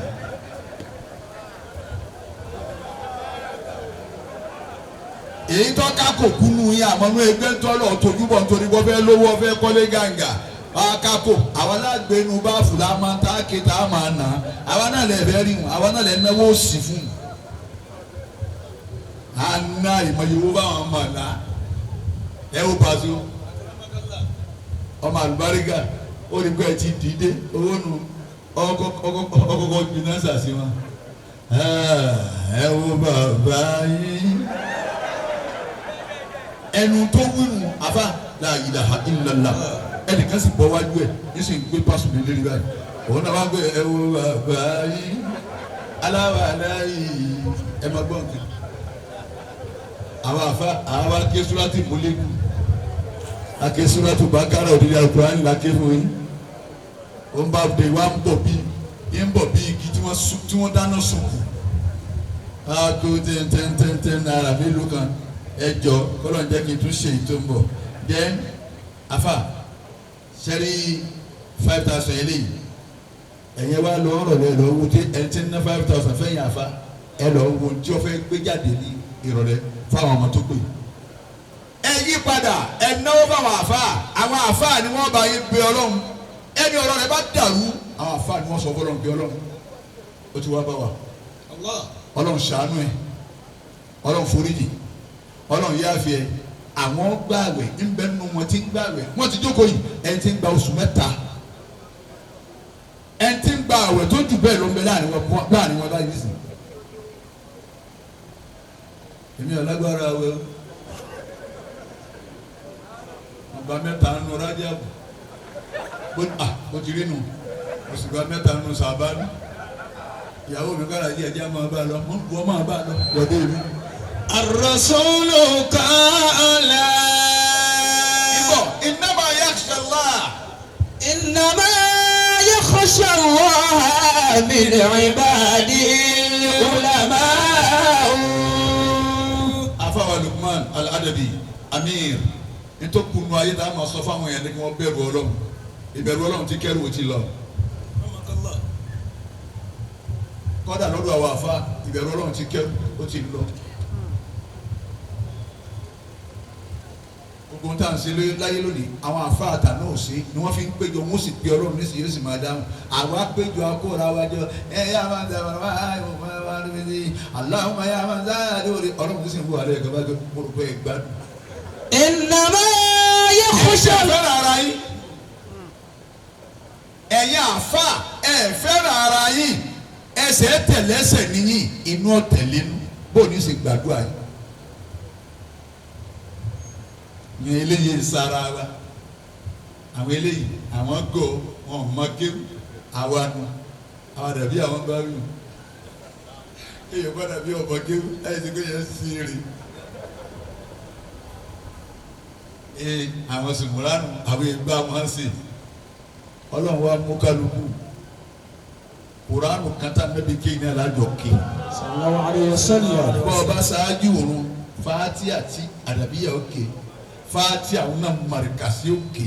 èyí tó ká kò kúnnú yín àmọ́ inú ẹgbẹ́ ń tọ́lọ̀ tójú bọ̀ nítorí wọ́n fẹ́ lówó fẹ́ kọ́lé gàǹgà akapo àwọn alágbèénu bá fúlà máa ń ta kéta máa nà àwọn náà lè fẹ́ rí wọn àwọn náà lè náwó sí fún un àná ìmọ̀yẹ̀wò báwọn máa nà ẹ ó pàṣẹ ọmọ àlùbáríkà ó ní pé ẹ ti dìde owó nu ọkọ̀ọ̀kọ̀ gbiná sàṣẹ wọn ẹ wo bàbá yín ẹnu tó wínú àfa la ilaha illallah ẹnìkan sì bọ́ wájú ẹ̀ yín sì ń gbé pásù lé lérí báyìí òun náà wá gbé ẹ wo bàbá yìí aláwa aláyìí ẹ máa gbọ́ nǹkan àwọn àfa àwọn akéṣúrátì múlẹ́kù akéṣúrátì bàkárà òdìrí àkùrá ńlá ké fún yín ó ń bá de wá ń bọ̀ bí ń bọ̀ bí igi tí wọ́n dáná sùn kù á kó tẹ́ntẹ́ntẹ́ntẹ́ náírà mélòó kan ẹ jọ kọ́lọ́ ń jẹ́ kí n tún ṣe èyí tó ń bọ̀ then afa sẹ́rí 5,000 eléyìí ẹ̀yẹ wa lọ ọ̀rọ̀ rẹ lọ wo tí ẹni tí ń ná 5,000 fẹ́yìn àfa ẹ lọ wo tí ó fẹ́ gbé jáde ní ìrọ̀lẹ́ fáwọn ọmọ tó pè. ẹ yí padà ẹ náwó fáwọn àfa àwọn àfa ni wọ́n bá yín bẹ ọlọ́run ẹni ọ̀rọ̀ rẹ bá dàrú àwọn àfa ni wọ́n sọ fọlọ́run bẹ ọlọ́run ó ti wá bá wa ọlọ́run ṣàánú ẹ ọlọ́run foríjì ọlọ́run yááfi ẹ àwọn gbààwẹ̀ ńbẹ nínú wọn ti ń gbààwẹ̀ wọn ti jókòó yìí ẹni tí ń gba oṣù mẹ́ta ẹni tí ń gba àwẹ̀ tó jù bẹ́ẹ̀ ló ń bẹ láàrin wọn báyìí sí. èmi ò lágbára àwẹ̀ ọba mẹ́ta nínú rájàbù bó ti rí nù oṣù gba mẹ́ta nínú sàbánú ìyàwó mi kára jí ẹjẹ máa bá a lọ wọ́n máa bá a lọ wọ́dé mi. الرسول قال إنما يخشى الله إنما يخشى الله من عباده العلماء. afawa Lukman al-Adabi amir nítorí kunu ayé tá a máa sọ fáwọn èèyàn ní kí wọ́n bẹ̀rù Ọlọ́run ìbẹ̀rù Ọlọ́run ti kẹ́rù ó ti lọ. kọ́dà lọ́dọ̀ àwọn àfa ìbẹ̀rù Ọlọ́run ti kẹ́rù ó ti lọ. gbogbo tá à ń ṣe láyé lónìí àwọn àfa àtà náà ṣe ni wọ́n fi ń péjọ wọ́n sì pe Ọlọ́run nísìnyí yóò sì máa dáhùn àwa péjọ akóra wájọ yá máa ń dáhùn wá níbi aláwọ̀ yá máa ń dáhùn lórí Ọlọ́run tó sì ń bọ̀ àlẹ́ ẹ̀ka bá gbé mo rò pé ẹ̀ gbádùn. إنما يخشى fẹ́ràn ara yín ẹ̀yin àfa ẹ̀ fẹ́ràn ara yín ẹsẹ̀ tẹ̀lẹ́sẹ̀ níyìn inú ọ̀tẹ̀lẹ́nu bó ní ṣe gbàdúrà yín. ní eléyìí sára wa àwọn eléyìí àwọn gò wọn mọ kéwù àwa nù àwọn dàbí àwọn bá wù kéèyàn bá dàbí ọmọ kéwù láì sí kéèyàn sí rè àwọn sùmùránù àwọn ìgbà wọn sì Ọlọ́run wa mú kálukú kuranu kata nabi kéèyàn alájọ ké sallallahu alayhi wa sallam. bọ́ ọba ṣáájú òrun fàátì àti àdàbíyà òkè. Fati àwọn náà marikasi òkè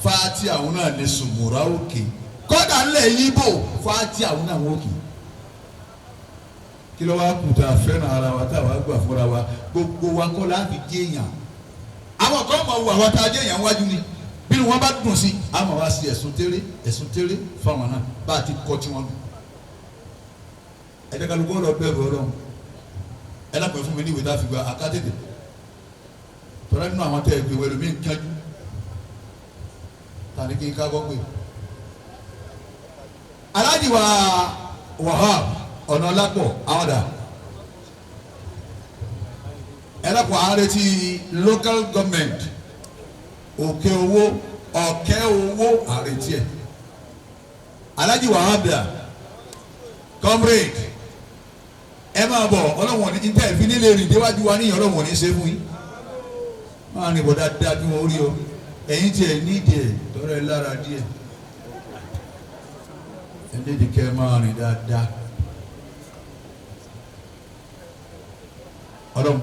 fati àwọn náà lè sùnmùrà òkè kọ́dà ńlẹ̀ yíbò fati àwọn náà wọ́n òkè. kí ló wá kù tá a fẹ́ràn ara wa tá a wá gbà fúnra wa gbogbo wa kọ́ láti jẹ́ èèyàn. àwọn kan máa wù àwọn tá a jẹ́ èèyàn wájú ni bí wọ́n bá dùn sí a máa wá sí ẹ̀sùn tẹ́rẹ́ fáwọn náà bá a ti kọ́ tí wọ́n dùn. ẹ̀jẹ̀ kálukú ọ̀rọ̀ bẹ́ẹ̀ bọ̀ ọ̀rọ̀ ẹ̀ lápẹ̀ fún mi ní ìwé tá a fi gba àkátètè tọ́lá nínú àwọn tẹ́ ẹ gbé wẹ́lú mi ń kájú tani kí n ká gbọ́ pé aláàjì wa Wahab ọ̀nà lápọ̀ àwọn dà ẹlẹ́kùn àárẹ̀ ti local government òkè owó ọ̀kẹ́ owó àárẹ̀ tiẹ̀ aláàjì Wahab dà comrade ẹ máa bọ̀ ọlọ́wọ̀n ní níta ìfi nílé rìn déwájú wa níyàn ọlọ́wọ̀n ní ṣe fún yín máa ní bọ̀dá dáa bí wọ́n rí ọ ẹ̀yin tiẹ̀ nídìí ẹ̀ tọrọ ẹ lára díẹ̀ ẹ nídìí kẹ́ ẹ máa rìn dáadáa ọlọ́run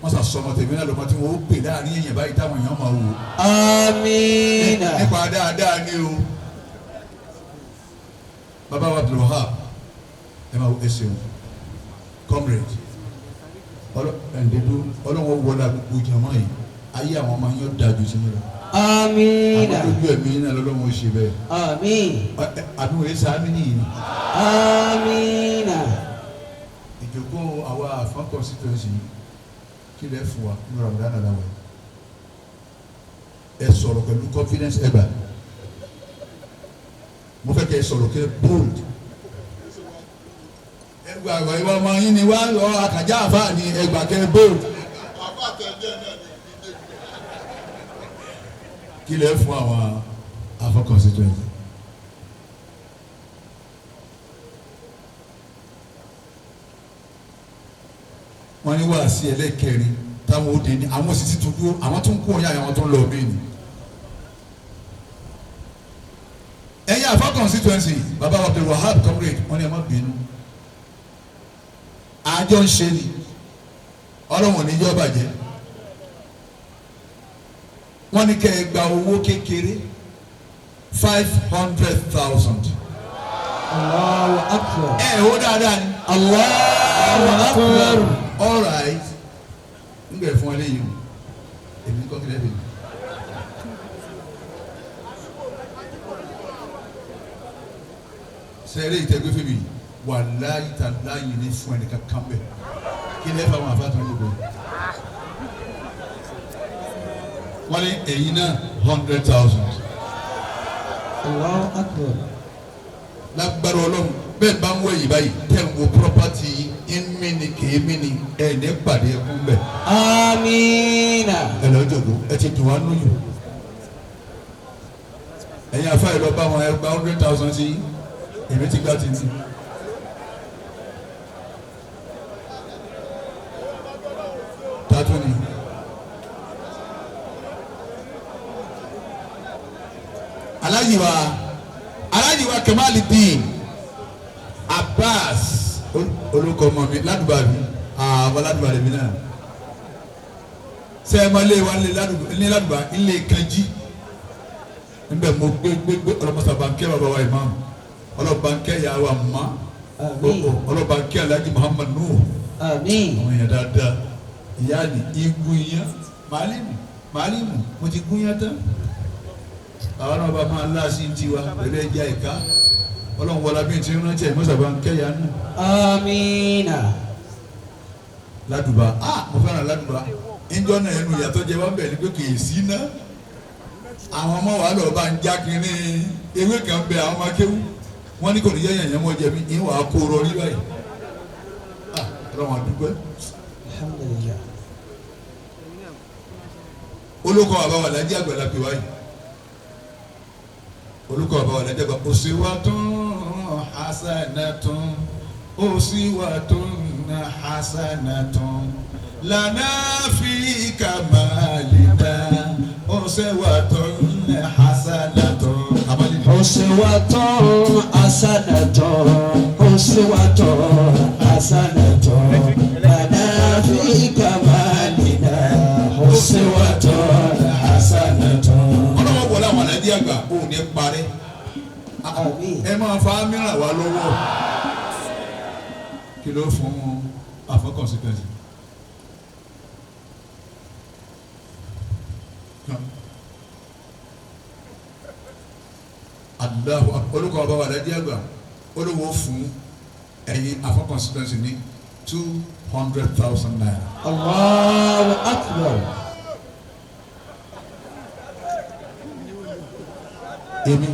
wọ́n sà sọmọ tèmi náà lọ́mọ tí wọ́n ó pè láàrin èèyàn báyìí táwọn èèyàn máa wò. Amina. nípa dáadáa ni o bàbá wa Abdul Wahab ẹ máa ẹ ṣeun comrade ọlọ́wọ́ wọlé gbogbo jama yìí ayé àwọn ọmọ yẹn dájú sí yẹn lọ. Amina. àwọn ojú ẹ̀mí náà lọ́wọ́ ṣe bẹ́ẹ̀. Amin. àbí wọ́n yẹ sáámi nìyí. Amina. ìjókòó àwa Afon constituency kí lè fún wa ní Ramadan aláwọ̀ ẹ sọ̀rọ̀ pẹ̀lú confidence ẹ gbà mo fẹ́ kẹ́ ẹ sọ̀rọ̀ kẹ́ bold ẹ gbà ìwà ọmọ yín ni wá lọ àkàjá àfáà ni ẹ gbà kẹ́ bold kí lè fún àwọn Afon constituency. wọ́n ní wá sí ẹlẹ́kẹrin táwọn òde ní àwọn sì ti tún dúró àwọn tó ń kó ọ̀yà àwọn tó ń lọ mí ni. ẹ̀yin Afon constituency baba Abdul Wahab comrade wọ́n ní ẹ má bínú àjọ ń ṣe ni ọlọ́wọ̀n ní yọ́ bàjẹ́ wọ́n ní kẹ́ ẹ gba owó kékeré 500,000. Allahu Akbar. ó dáadáa ni. Allahu Akbar. All right n gbẹ fún ọ lẹ́yìn o èmi kọ́ kílẹ̀ bẹ́ẹ̀. sẹ́rẹ́ ìtẹ́gbẹ́ fún mi wà láyé ta láyé ní fún ẹnìkan kan bẹ́ẹ̀ kí lẹ́ẹ̀ fáwọn àfáàtàn yóò bẹ́ẹ̀. wọ́n ní èyí náà 100,000. Allahu Akbar. lágbára ọlọ́run bẹ́ẹ̀ bá ń wẹ̀ yìí báyìí tẹ̀ ń wo property ìmìnì kèémìnì ẹ̀ ní pàdé ẹkún bẹ́ẹ̀. Amina. ẹ lọ jòkó ẹ ti dùn wá lóyún ẹ̀yin afá yìí lọ bá wọn ẹ gba 100,000 sí èmi ti gbá títí. tatu ni aláyíwá Kamaluddin Abbas olùkọ́ ọmọ mi ládùúgbò mi àwọn ládùúgbò mi náà sẹ́ẹ̀mọ́lé wa ní ládùúgbò ilé kanjí níbẹ̀ mo gbé ọlọ́mọsá bankẹ́ bàbá wa imam ọlọ́bankẹ́ yà wà má ọlọ́bankẹ́ alhaji Muhammad Nuhu àwọn èèyàn dáadáa ìyá ni igun yẹn màálìmù mo ti gún yẹn tán àwọn náà bá máa láàsì tiwa pẹ̀lú ẹja ìka ọlọ́run wọlá bí n ti rántí ẹ̀ mọ́sàbá ń kẹ́yà náà. Amina. ládùbà mo fẹ́ràn ládùbà ìjọ náà ẹnu ìyàtọ̀ jẹ wọ́n bẹ̀ ní pé kìí sí ná àwọn ọmọ wa lọ́ọ́ bá ń já kínní ewé kan bẹ àwọn ọmọ akéwú wọ́n ní kò ní yẹ́yàn yẹn mọ́ jẹ mí ìwà kó rọrí báyìí ọlọ́run àdúgbò. Alhamdulillah. olùkọ́ àbáwọ̀ làjí àgbàlá pè wáyé olùkọ́ àbáwọ̀ làjí àgbà uswatun hasanatun uswatun hasanatun lana fi kamalina uswatun hasanatun. Uswatun hasanatun lana fi kamalina uswatun hasanatun. ọlọ́wọ́ wọlé àwọn àlàjì àgbà ò ní parí ẹ máa fa mìíràn wá lọ́wọ́ kí ló fún Afon constituency. Allahu olùkọ́ ọba àlàjì àgbà olówó fún ẹ̀yin Afon constituency ní 200,000 naira. Allahu Akbar. èmi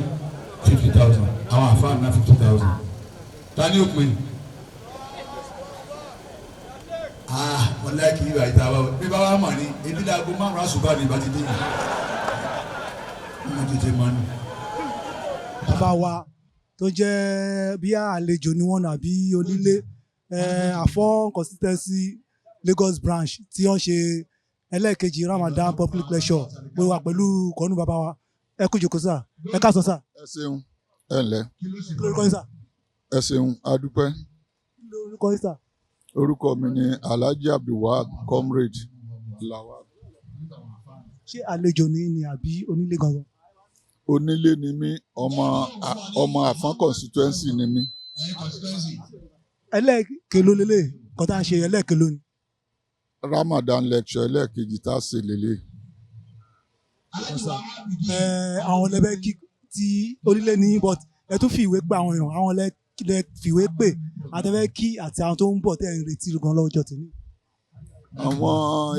50,000 àwọn àfáà ná 50,000 tani ó pin wọn láì kí ìwà ìta wa bí bá wà mọ̀ ní ebi dàgbò márùn àṣùbà ní ìbá ti dé mi wọn tètè mọ ni. bàbá wa tó jẹ́ bí àlejò ni wọ́n àbí onílé Afon constituency Lagos branch tí wọ́n ṣe ẹlẹ́ẹ̀kejì Ramadan public lecture pé wà pẹ̀lú kọ́nù bàbá wa ẹ kú jòkó sà ẹ káàsán sà. ẹ ṣeun ẹ ǹlẹ́. kí lórúkọ yín sà. ẹ ṣeun adúpẹ́. kí lórúkọ yín sà. orúkọ mi ni Alhaji Abdulwahab Comrade Lawal. ṣé àlejò ni àbí onílé gangan. onílé ni mí, ọmọ Afon constituency ni mí. ẹlẹ́ẹ̀kelo lélẹ̀ kan tá à ń ṣe ẹlẹ́ẹ̀kelo ni. Ramadan lecture ẹlẹ́ẹ̀kejì tá a ṣe lélẹ̀. àwọn lẹ́bẹ̀ kí tí onílé ní but ẹ tún fi ìwé pé àwọn èèyàn àwọn lẹ fìwé pé àtẹ̀fẹ́ kí àti àwọn tó ń bọ̀ tẹ̀ ń retí gan lọ́jọ́ tèmi. àwọn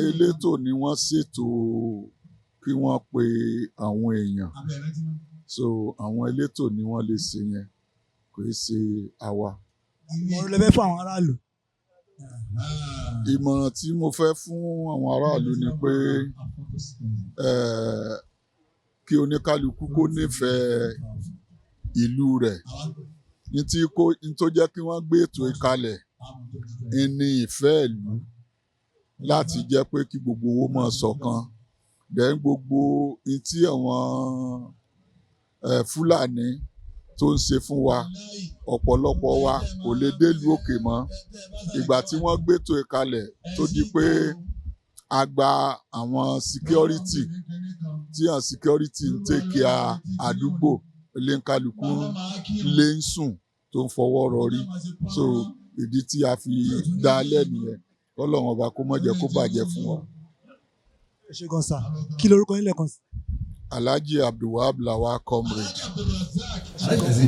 elétò ni wọ́n ṣètò kí wọ́n pe àwọn èèyàn so àwọn elétò ni wọ́n lè ṣe yẹn kò í ṣe àwa. ìmọ̀ràn lẹ́fẹ́ fún àwọn aráàlú. ìmọ̀ràn tí mo fẹ́ fún àwọn aráàlú ni pé kí oníkálukú kó nífẹ̀ẹ́ ìlú rẹ̀ ní tó jẹ́ kí wọ́n gbé ètò ìkalẹ̀ ní ìfẹ́ ìlú láti jẹ́ pé kí gbogbo owó máa ṣọ̀kan then gbogbo tí àwọn Fúlàní tó ń ṣe fún wa ọ̀pọ̀lọpọ̀ wa kò lè délùú òkè mọ́ ìgbà tí wọ́n gbétò ìkalẹ̀ tó di pé a gba àwọn security tí àwọn security ń tèkì àdúgbò lẹ́ńkálukú lé ń sùn tó ń fọwọ́ rọrí so ìdí tí a fi dá lẹ́nu yẹn kọ́lọ́run ọba kó má jẹ́ kó bàjẹ́ fún wa. ẹ ṣé gan sà kí lorúkọ yín lẹ́ẹ̀kan sí. Alhaji Abdulwahab Lawal Comrade. aláìsí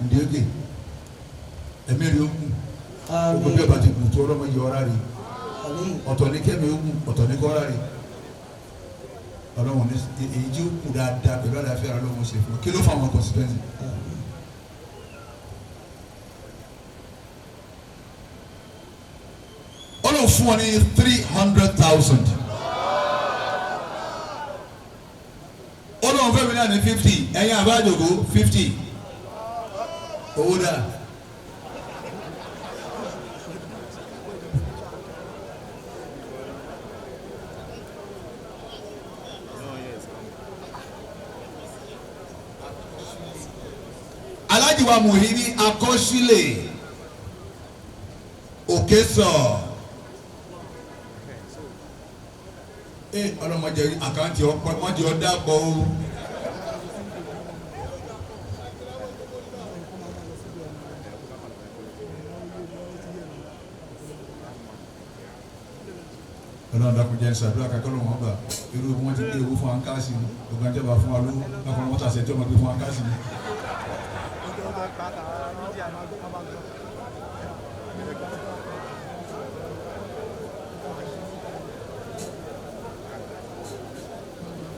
ǹdí oge ẹ̀mí rẹ̀ ó kù gbogbo bí ọba ti kù tó ọlọ́mọ yẹ ọ́rá rẹ̀ ọ̀tọ̀ ní kẹ́mi ó kù ọ̀tọ̀ ní kọ́ra rẹ̀ ọlọ́run ní èyí tí ó kù dáadáa pẹ̀lú àlàáfíà ọlọ́run ṣe fún un kí ló fà wọn constituency. ọlọ́run fún wọn ní 300,000. ọlọ́run fẹ́mi náà ní 50 ẹ̀yin àbájòkó 50 owó dà. Alhaji wa Muhini Akọ́sílẹ̀ òkè sọ ọlọ́mọdé àkáǹtì ọ̀pọ̀ mọ́dé ọ̀dà pọ̀ o. ọlọ́run dákun jẹ́ ṣàdúrà kakọ́ ló wọ́n gbà irú wọn ti gbé owó fún ankáàsì ni gbogbo àjẹbà fún wa lówó lákùnrin wọn tàṣẹ tí wọn gbé fún ankáàsì ni.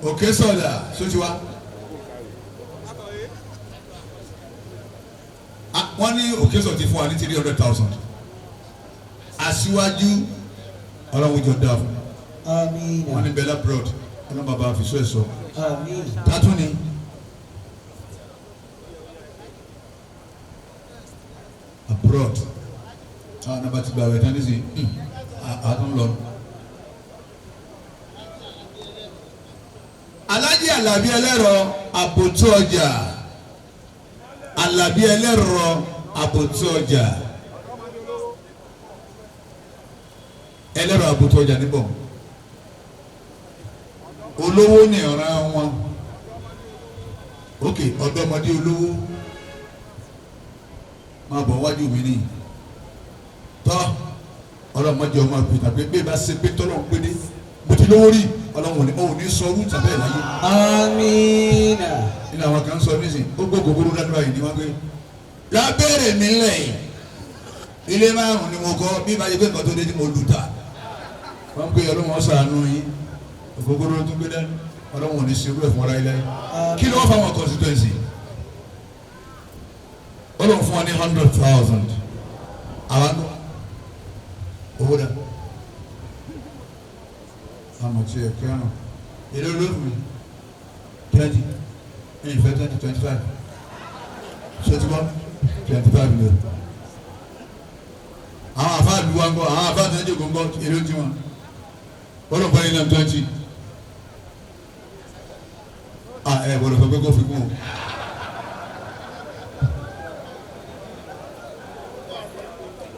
òkè sọ̀dà sójú wa wọ́n ní òkè sọ̀ ti fún wa ní 300,000 aṣíwájú ọlọ́run jọ dáa fún wọn ní bella broad ọlọ́run bàbá àfisọ́ ẹ̀ sọ tátún ni abroad àwọn nàbà ti gba àwẹ̀ tán nísìnyí àtún lọ. Alhaji Alabi ẹlẹ́rọ àpótí ọjà Alabi ẹlẹ́rọ àpótí ọjà ẹlẹ́rọ àpótí ọjà níbọ̀ olówó ní ọ̀ràn wọn ok ọ̀dọ́mọdé olówó máa bọ̀ wájú mi ní tọ́ ọlọ́mọdé ọmọ àpètà pé bẹ́ẹ̀ bá ṣe pé tọ́lọ́ ń pé dé mo ti lówó rí ọlọ́run ní òun ní sọ ọdún tàbí ẹ̀ láyé. amiina. nínú àwọn kan sọ nísìn ó gbogbo gbogbo dáadọ́ báyìí ni wọ́n gbé. lábẹ́rẹ̀ mi lẹ̀ ilé márùn-ún ni mo kọ́ bí báyìí pé nǹkan tó dé tí mo lù tà. wọ́n ń pè ọlọ́run ọ̀sán àánú yín gbogbo tó gbé dání ọlọ́run ní ṣerú ẹ̀ fún ọ̀rá ilé. kí ló wọ́n fa àwọn constituency. ọlọ́run fún wa ní 100,000 àwọn owó dà àmọ̀ tí ẹ kẹ́ràn èlé olóògùn 20 ẹ̀yìn fẹ́ 25 ṣètìmọ́ 25 million aráàlú wa ń bọ̀ àwọn afáàtì ẹ̀jẹ̀ kò ń bọ̀ èrè ó ti wọn bọ́lọ̀ fún ẹni náà 20 ẹ gbọ́dọ̀ sọ pé kó fi kún o.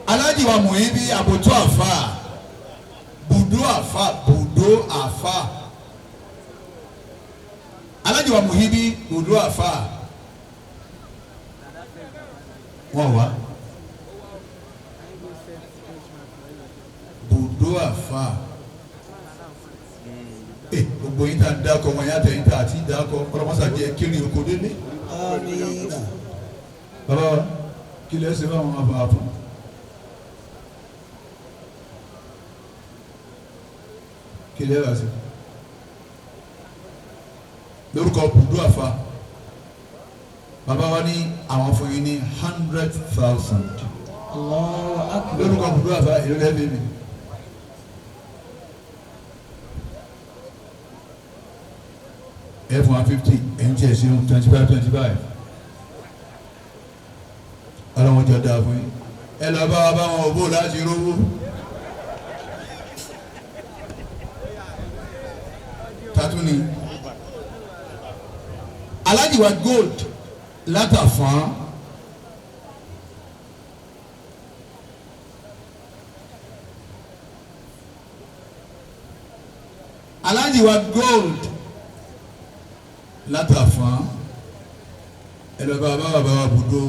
Alhaji wa Muyibi àbòtó àfa bùdó àfa Alhaji wa Muyibi bùdó àfa wọ́n wá bùdó àfa gbogbo yín tá a dákọ̀ wọn yá tẹ̀yìn tá a ti dákọ̀ ọlọ́mọsá jẹ́ kiri oko délé. Bàbá wa kí lè ṣe báwọn afọ. Kí lè wá sí lórúkọ bùdó àfa bàbá wa ní àwọn fún yín ní 100,000 lórúkọ bùdó àfa èlò lẹ́bẹ̀ẹ́ mi. F-150 ẹ̀yìn tí ẹ̀ ṣe 25 ọlọ́wọ́n jọ dáa fún yín ẹ lọ bá wa bá wọn òbó láti rówó. Tatuni Alhaji wa gold látàfán Alhaji wa gold látàfán ẹlọba bàbá wa bùdó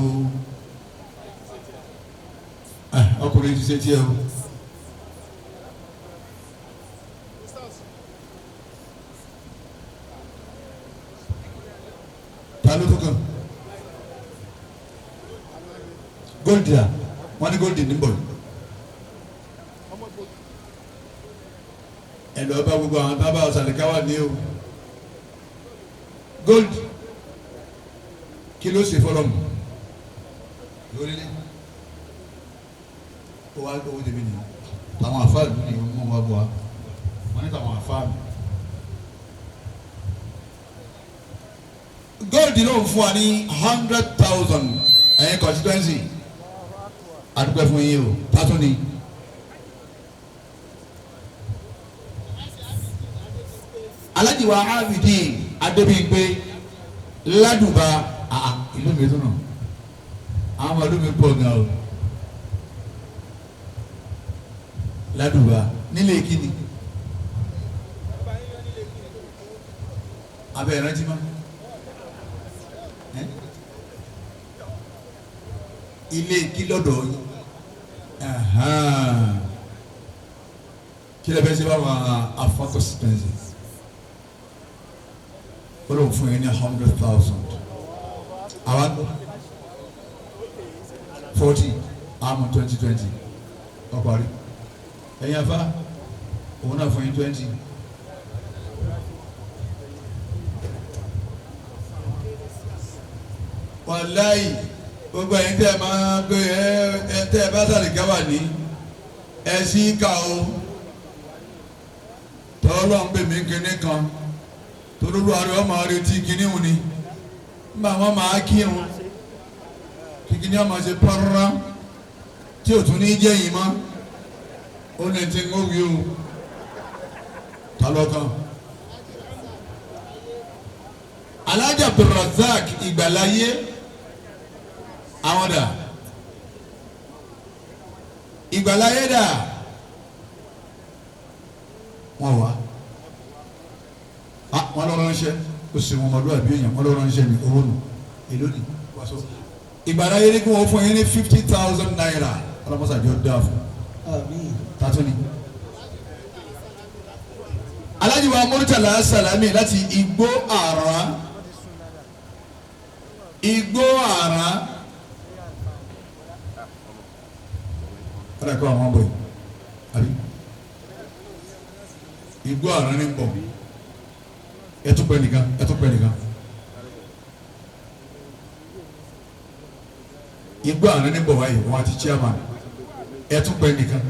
ọkùnrin ti ṣe tiẹ̀ o. Talo tó kàn gold la wọn ní gold ní bọ̀lù ẹlọba gbogbo àwọn tábà ọ̀sàlẹ̀ká wà ní o gold kí ló ṣe fọlọ́ mu lórílẹ̀ ó wá owó tèmi nìyí tàwọn àfáàlú ni wọ́n wá bọ̀ wá wọ́n ní tàwọn àfáàlú gold ló ń fún wa ní 100,000 ẹ̀yin constituency àdúgbò fún yín o tátún ni Alhaji wa Abidin Adébíyìnpé ládùbà ìlú mi tó nà àwọn ọdún mi pọ̀ gan o ládùbà nílé kíni abẹ́ ìrántí mọ́ ilé kílọ̀dọ̀ yìí kí lè fẹ́ ṣe báwọn Afon constituency ó lóun fún yín ní 100,000 àwọn 40 àmọ́ 2020 ọ̀parí ẹ̀yin afá òun náà fún yín 20. Wàláyì gbogbo ẹ̀yin tẹ́ ẹ máa gbé ẹ tẹ́ ẹ bá sàlẹ̀ gáwà ní ẹ sí ká o tọ́lọ́ ń pè mí kinní kan tolólu àrẹ ọmọ retí kinní òní nígbà wọn máa kírun kíkiní ọmọ ṣe pọ́nrán tí ò tún ní jẹ́ yìí mọ́ ó ní ti ń wí o ta lọ́kàn. Alhaji Abdulrazak Ìgbàláyé àwọn dà Ìgbàláyé dà wọn wá wọn lọ ránṣẹ́ ó sì wọn ọmọdún àbí èèyàn wọn lọ ránṣẹ́ ní owó nù èló ni wàásù Ìgbàláyé ní kí wọn fún yín ní 50,000 naira ọlọmọsàdì ọdún dáa fún tatuni Alhaji wa Murtala Salami láti Igbó Àrà ọ̀rẹ́ kọ́ àwọn ọmọ yìí àbí Igbó Àrà ní bọ̀ ẹtúpẹ́ nìkan Igbó Àrà ní bọ̀ wáyé wọn àti chairman ẹtúpẹ́ nìkan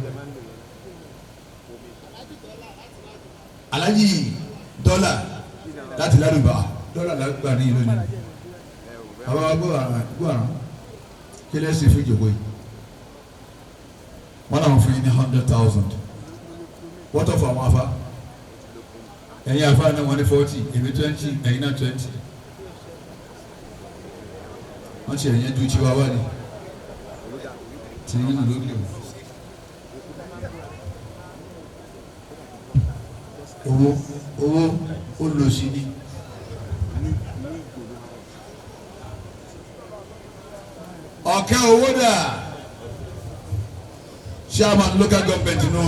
Alhaji dọ́là láti ládùbà dọ́là lágbà ní ìlú ni àwọn Igbó Àrà kí lẹ́sìn fún ìjòkó yìí wọ́n náà fún yín ní 100,000 wọ́n tọ́ fún àwọn afa ẹ̀yin afa náà wọ́n ní 40 èmi 20 ẹ̀yin náà 20 wọ́n ti ẹ̀yìn ju tiwa wá ní tí yín nù lórí owó ó lọ sí ni. ọ̀kẹ́ owó dà chairman local government nù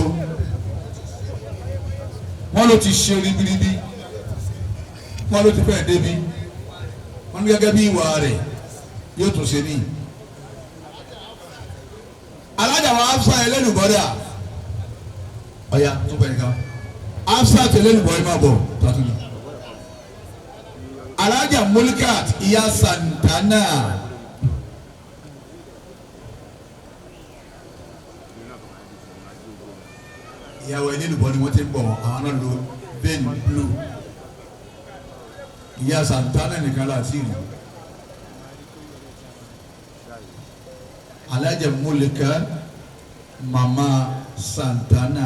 wọ́n ló ti ṣe ribiribi wọ́n ló ti fẹ́ débi wọ́n ní gẹ́gẹ́ bí ìwà rẹ̀ yóò tún ṣe ní. alájà wa afsa ẹlẹ́nubọ́dà ọ̀ya tó pẹ̀ nìkan afsa ẹlẹ́nubọ́ ẹ̀ máa bọ̀ tàtú ni. alájà Mulikat ìyá Santana. ìyàwó ẹlẹ́nubọ́ ni wọ́n ti ń bọ̀ àwọn náà lo ben blue ìyá Santana nìkan láti rí. Alaja Mulikat mama Santana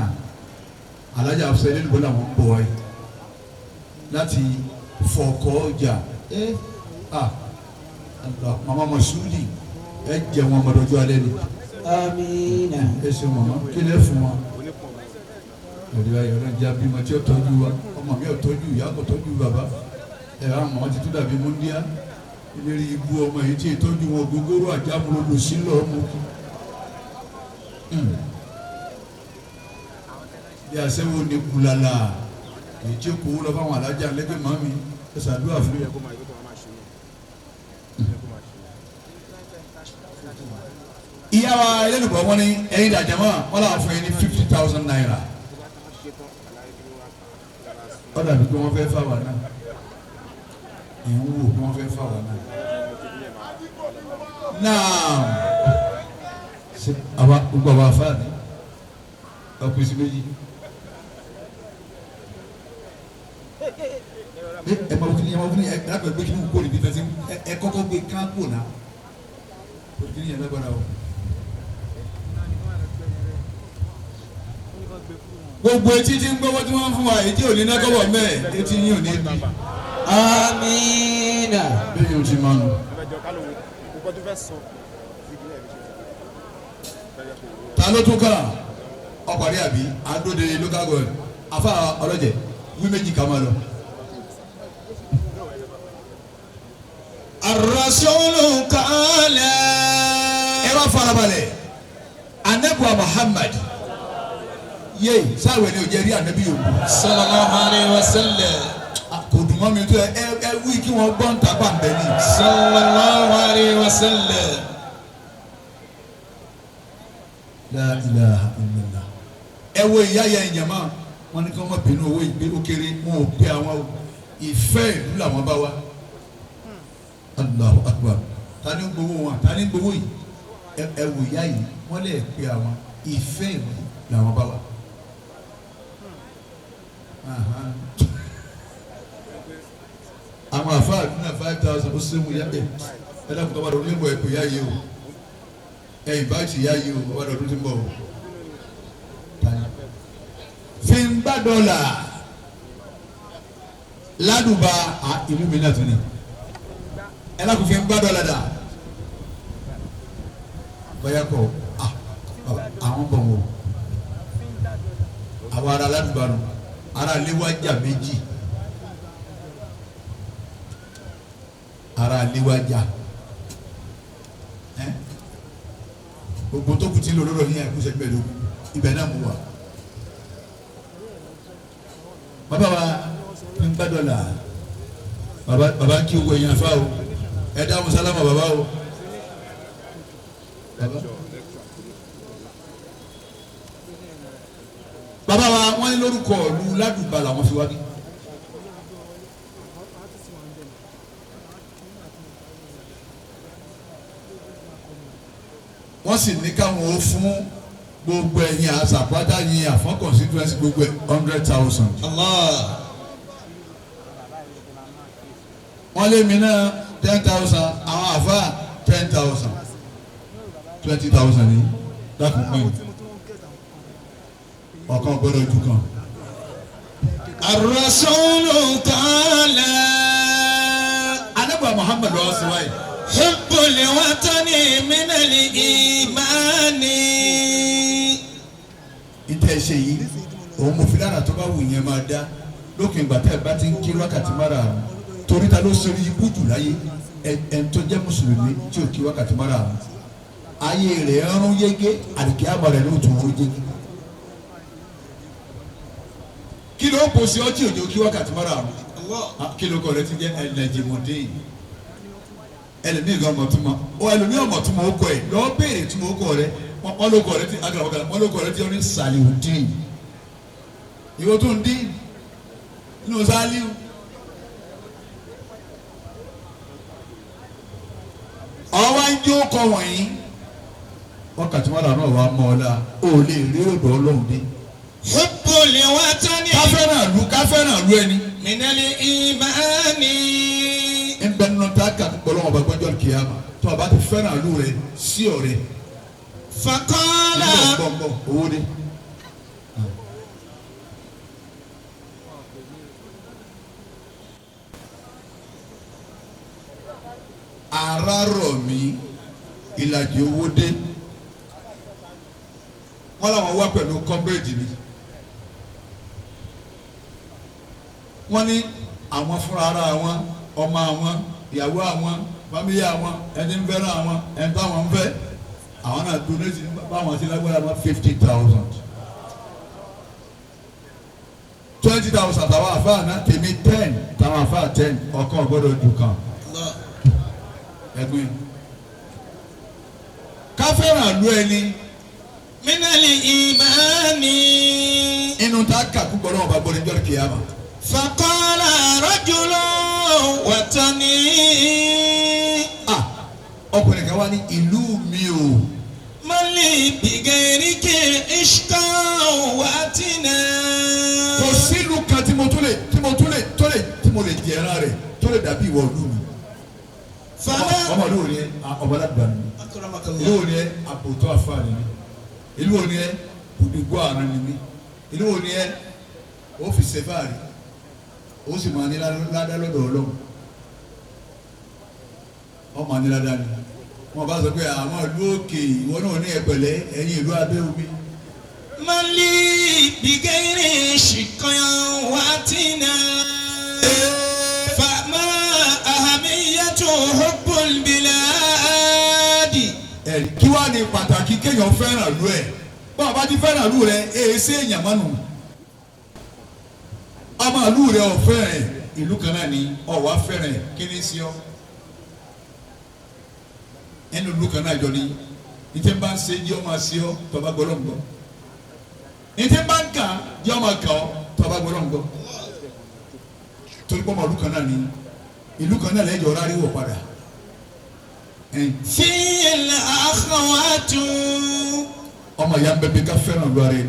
Alaja afsẹlẹ níbo làwọn ń bọ̀ wáyé láti fọkọ ọjà mama Masudi ẹ jẹ wọn ọmọdọjọ alẹ́ ni. Amina. ẹ ṣe mama kí lẹ fún wa ẹ̀rí ayọ̀ náà jẹ́ abímọ tí ó tọ́jú wa ọmọ mi ò tọ́jú ìyá kò tọ́jú bàbá ẹ̀rọ àmọ́ ti tún dàbí múndíá ìlérí ibú ọmọ yìí tí ìtọ́jú wọn gbogbooro àjámúlòdò sílọ̀ ọmọ bí àṣẹwò ní kulala èyí tí kò wúlọ fáwọn alájà lẹ́gbẹ̀ẹ́ màmí ẹ ṣàdúrà fún mi. ìyá wa ẹlẹ́nubọ̀ wọn ní ẹ̀yin dàjẹ́mọ́ wọn làwọn fún yín ní 50,000 naira ọ̀dà bí wọ́n fẹ́ fà wà náà ìhun wò bí wọ́n fẹ́ fà wà náà. náà àwa gbogbo àwọn afáàní ọkùnrin sí méjì ẹ máa wọ́n ní ẹ lápẹ̀ gbé kí ní kó níbi tẹ́sí ẹ kọ́kọ́ gbé káàpù náà kí ní yẹn lágbára o. gbogbo etí tí ń gbọ́wọ́ tí wọ́n fún wa èyí tí ò ní nákọ́bọ̀ mẹ́ẹ̀ etí yín ò ní bí. Amina. bẹ́ẹ̀ ni o ti máa nù. ta ló tún kàn ọ̀pàdé àbí àdóde local government afa ọlọ́jẹ̀ wí méjì ká máa lọ. Ar-Rasulu qala. ẹ bá farabalẹ̀ anabuwa Muhammad yé sáwẹ̀ ni o jẹ́ rí anabi yòókù. Sallallahu alayhi wa sallam. kò dùn mọ́ mi tó ẹ wí kí wọ́n gbọ́n ta bá ń bẹ ní. Sallallahu alayhi wa sallam. La ilaha illallah. ẹ wo ìyá yẹn ìjàmá wọn ní kí wọn má bínú owó ìgbé ó kéré wọn ò pé àwọn ìfẹ́ ìlú làwọn bá wá. Allahu akbar tani gbowó wọn tani gbowó yìí ẹ wò ìyá yìí wọn lè pé àwọn ìfẹ́ ìlú làwọn bá wá. àwọn àfáà ní 5,000 ó sẹ́mu yá ẹ dákun tó bá dọ̀ọ́ lébọ̀ ẹ̀ pé yá yìí o ẹ̀yìn bá ti yá yìí o tó bá dọ̀ọ́ tó ti ń bọ̀ o. fi ń gbá dọ́là ládùbà ìlú mi náà tún ni ẹ dákun fi ń gbá dọ́là dà bóyá kọ àwọn bọ̀ wọ̀ àwọn ará ládùbà nù ará léwájà méjì. ara liwaja gbogbo tó kùtì lò lọ́rọ̀ yín àìkúṣe gbẹ̀lú ibẹ̀ náà mú wa. bàbá wa ń gbàdọ̀ là bàbá kí owó ẹ̀yàn afá o ẹ dáhùn sálámà bàbá o. bàbá wa wọ́n ní lórúkọ ìlú ládùúgbà làwọn fi wá bí. wọ́n sì ní káwọn ó fún gbogbo ẹ̀yin àṣàpátá yín Afon constituency gbogbo 100,000. Allah. wọ́n lé mi náà 10,000 àwọn àfa 10,000 20,000 ní dákun pọ́ìn ọ̀kan gbọ́dọ̀ jù kan. Ar-Rasulu qala. Ànábì Muhammad lọ́wọ́ sí wáyé. Hubbul watani minal imani. Ìtẹ̀ ṣe yìí òun mo fi lára tó bá wù yẹn máa dá lókè ìgbà tẹ́ ẹ bá ti ń kí wákàtí márààrún torí ta ló sori ibú jù láyé ẹ̀ tó jẹ́ mùsùlùmí tí ò kí wákàtí márààrún ayé rẹ̀ ẹ̀rún yégé àdìkí àmọ́ rẹ̀ ló tún wọ́n yégé. Kí ló kó sí ọtí òjò kí wákàtí márààrún kí ló kọ rẹ ti jẹ́ ẹnẹjìmọdé ẹlẹmí gan mọtúmọ ọ ẹlẹmí ọmọtúmọ ó kọ ẹ lọ béèrè túmọ ó kọ rẹ wọn ló kọ rẹ ti agbára wọn ló kọ rẹ ti ọní sàlìwùdín ìwọ tó ń dín nínú sálíù ọwọ́ ń jó kọ wọ̀nyí wákàtí márààrún ọ̀wá mọ́ ọ la ó lè rí odò ọlọ́run dé. Hubbul watani. káfẹ́ràn lu ẹni. Minal imani. N bẹ nínú ta kà gbọ́dọ̀ wọn bá gbọ́dọ̀ kíyàmá tó a bá ti fẹ́ràn lu rẹ sí ọ̀rẹ́. Faqala. Gbọ̀ngbọ̀n owó de. Ara rọ̀ mí ìlàjì owó dé. Wọ́n làwọn wá pẹ̀lú kọ́mbẹ́ẹ̀dì mi. Wọ́n ní àwọn fúnra ara wọn ọmọ àwọn ìyàwó àwọn fámílì àwọn ẹni ń fẹ́ràn àwọn ẹni táwọn ń fẹ́ àwọn náà donate báwọn ti lágbára wọn 50,000 20,000 tàwọn àfáà náà tèmi 10 tàwọn àfáà 10 ọ̀kan gbọ́dọ̀ jù kan ẹgbẹ́ káfẹ́ràn lu ẹni. Minal imani. Inú ta kà púpọ̀ náà bá gbọ́ ní jọ́lì kìyàmá. Faqala rajulun watani. Ọkùnrin kan wá ní ìlú mi o. Mali bigairiki ishqan watina. Kò sílùú kan tí mo lè jẹ́ra rẹ̀ tó lè dàbí ìwọ ìlú mi. Ọmọ ìlú wo ni ẹ ọ̀bọ̀dàgbà mi. Ìlú wo ni ẹ àpòtọ́ àfààní mi. Ìlú wo ni ẹ gbogbo àrùn ni mi. Ìlú wo ni ẹ ó fi sèfáàrí ó sì máa ní ládá lọ́dọ̀ Ọlọ́run ọ máa ní ládá ni wọn bá sọ pé àwọn ìlú òkè ìwọ náà ní ẹ̀pẹ̀lẹ́ ẹ̀yin ìlú abẹ́ omi. Mali bigairi ishqan watina. Fama ahamiyatu hubbul biladi. Kí wàá ní pàtàkì kéèyàn fẹ́ràn lú ẹ̀ bọ́n bá ti fẹ́ràn lú rẹ̀ èsì èèyàn mánu ọmọ ìlú rẹ̀ ò fẹ́ràn ìlú kan náà ni ọ̀wá fẹ́ràn kí ni sí ọ ẹnu ìlú kan náà jọ ni ìtẹ́ bá ń ṣe jẹ́ ọmọ sí ọ tọba gbọ́dọ̀ ń gbọ́ ìtẹ́ bá ń kà jẹ́ ọmọ kà ọ tọba gbọ́dọ̀ ń gbọ́ torí pé ọmọ ìlú kan náà ni ìlú kan náà lẹ́jọ́ ọ̀rá rí wọ̀ padà. Fil akhawatu. Ọmọ ìyá bẹbẹ ká fẹ́ràn lọ rẹ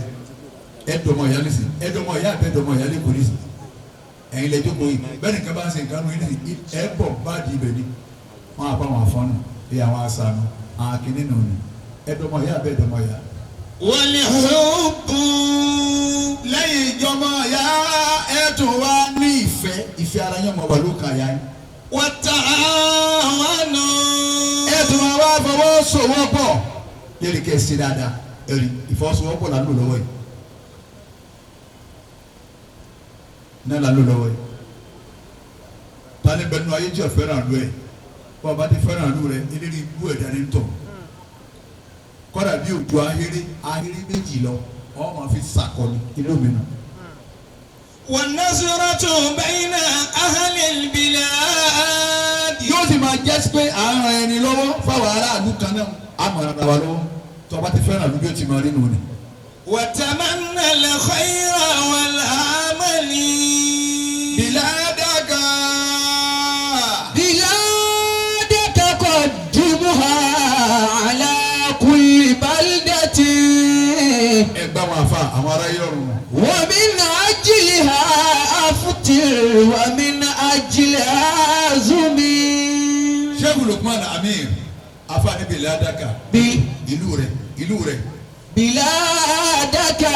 ẹdọmọ ìyá lẹsìn ẹdọmọ ìyá àtẹdọmọ ìyá lẹkọọ lẹsìn ẹ̀yin lẹjọ kò yìí bẹ́ẹ̀ nìkan bá ń ṣe nǹkan nù yìí ẹ bọ báàdì ibẹ̀ ni wọn àpá wọn àfọnù ẹ àwọn asanu àwọn akínní nù ni ẹdọmọ ìyá àbẹdọmọ ìyá. Wal hubbu. Lẹ́yìn ìjọba ìyá ẹtù wa ní ìfẹ́ ara yẹn mọ wàlú kan yá yín. Wa ta'awanu. Ẹtù wa wá fọwọ́ sowọ́ pọ̀ lórí kẹsì dáadáa ẹ̀rí ìfọwọ́sowọ́pọ̀ là ń lò lọ́wọ́ yìí náà là ń lò lọ́wọ́ yìí tani bẹnu ayé jẹ́ fẹ́ràn lu ẹ̀ bọ́n bá ti fẹ́ràn lu rẹ̀ eléré ibú ẹ̀dá ní tọ̀ kọ́dà bí òjò ahéré méjì lọ ọ́ máa fi sàkọ́ni inú mi nù. Wan nasratu bayna ahlil bilad. Yóò sì máa jẹ́ pé à ń ran ẹni lọ́wọ́ fáwọn aráàlú kan náà àmọ̀ràn wa lọ́wọ́ tó bá ti fẹ́ràn lójú ó ti máa rí nù ni. Wa tamanna al-khayra wal amali. Biladaka. Biladaka qaddimuha ala kulli baldatin. Ẹ gbá wọn àfa àwọn ará yọrùn. Wa min ajliha aftir wa min ajliha azumi. Sheikh Lukman Amir afa ni Biladaka. Bí ìlú rẹ̀ biladaka.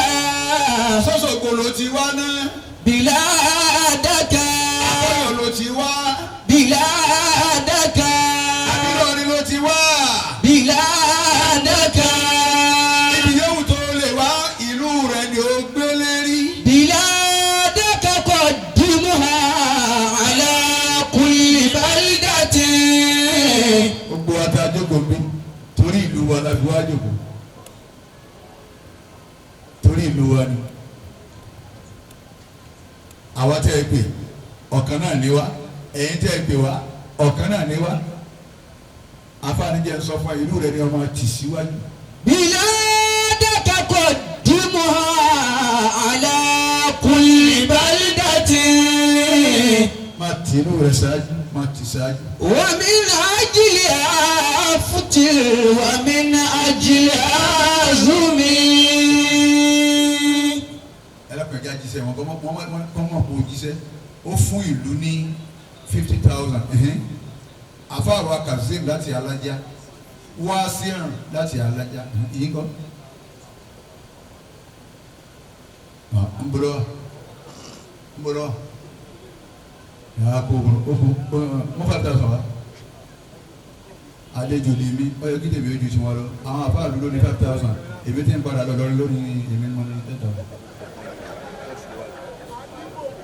Sọ́sọ̀gbò ló ti wá náà. Biladaka. Akọ́yọ̀ ló ti wá. Biladaka. Abílọ́rin ló ti wá. Biladaka. Ibi yóò tó lè wá ìlú rẹ̀ ni ó gbé lérí. Biladaka qaddimuha ala kulli baldatin. Gbogbo àtàjọgò mi torí ìlú wa la fi wá jòkó. Torí ìlú wa ni. Àwa tẹ́ ẹ pè ọ̀kan náà ní wa, ẹ̀yin tẹ́ ẹ pè wá ọ̀kan náà ní wa. Afánijẹ́ sọ fún ìlú rẹ̀ ni ọmọ tì síwájú. Biladaka qaddimuha ala kulli baldatin. Máa tì inú rẹ̀ ṣáájú, máa tì ṣáájú. Wa min ajliha aftir wa min ajliha azumi. Ẹlẹ́pẹ̀já jíṣẹ́ wọn kọ́ mọ̀ kó jíṣẹ́ ó fún ìlú ní 50,000. Àfáàrọ̀ Kazeem láti Alájá wá sí ẹ̀rùn láti Alájá yìí kọ́. Ń bọ̀rọ̀ yàrá kó mọ́ 5,000 wá. Àlejò lè mi ọyọ kí tèmi ojú tí wọ́n lọ àwọn àfáàlú ló ní 5,000 èmi tí ń padà lọ lọ́rin lónìí èmi mọ́ ní 10,000.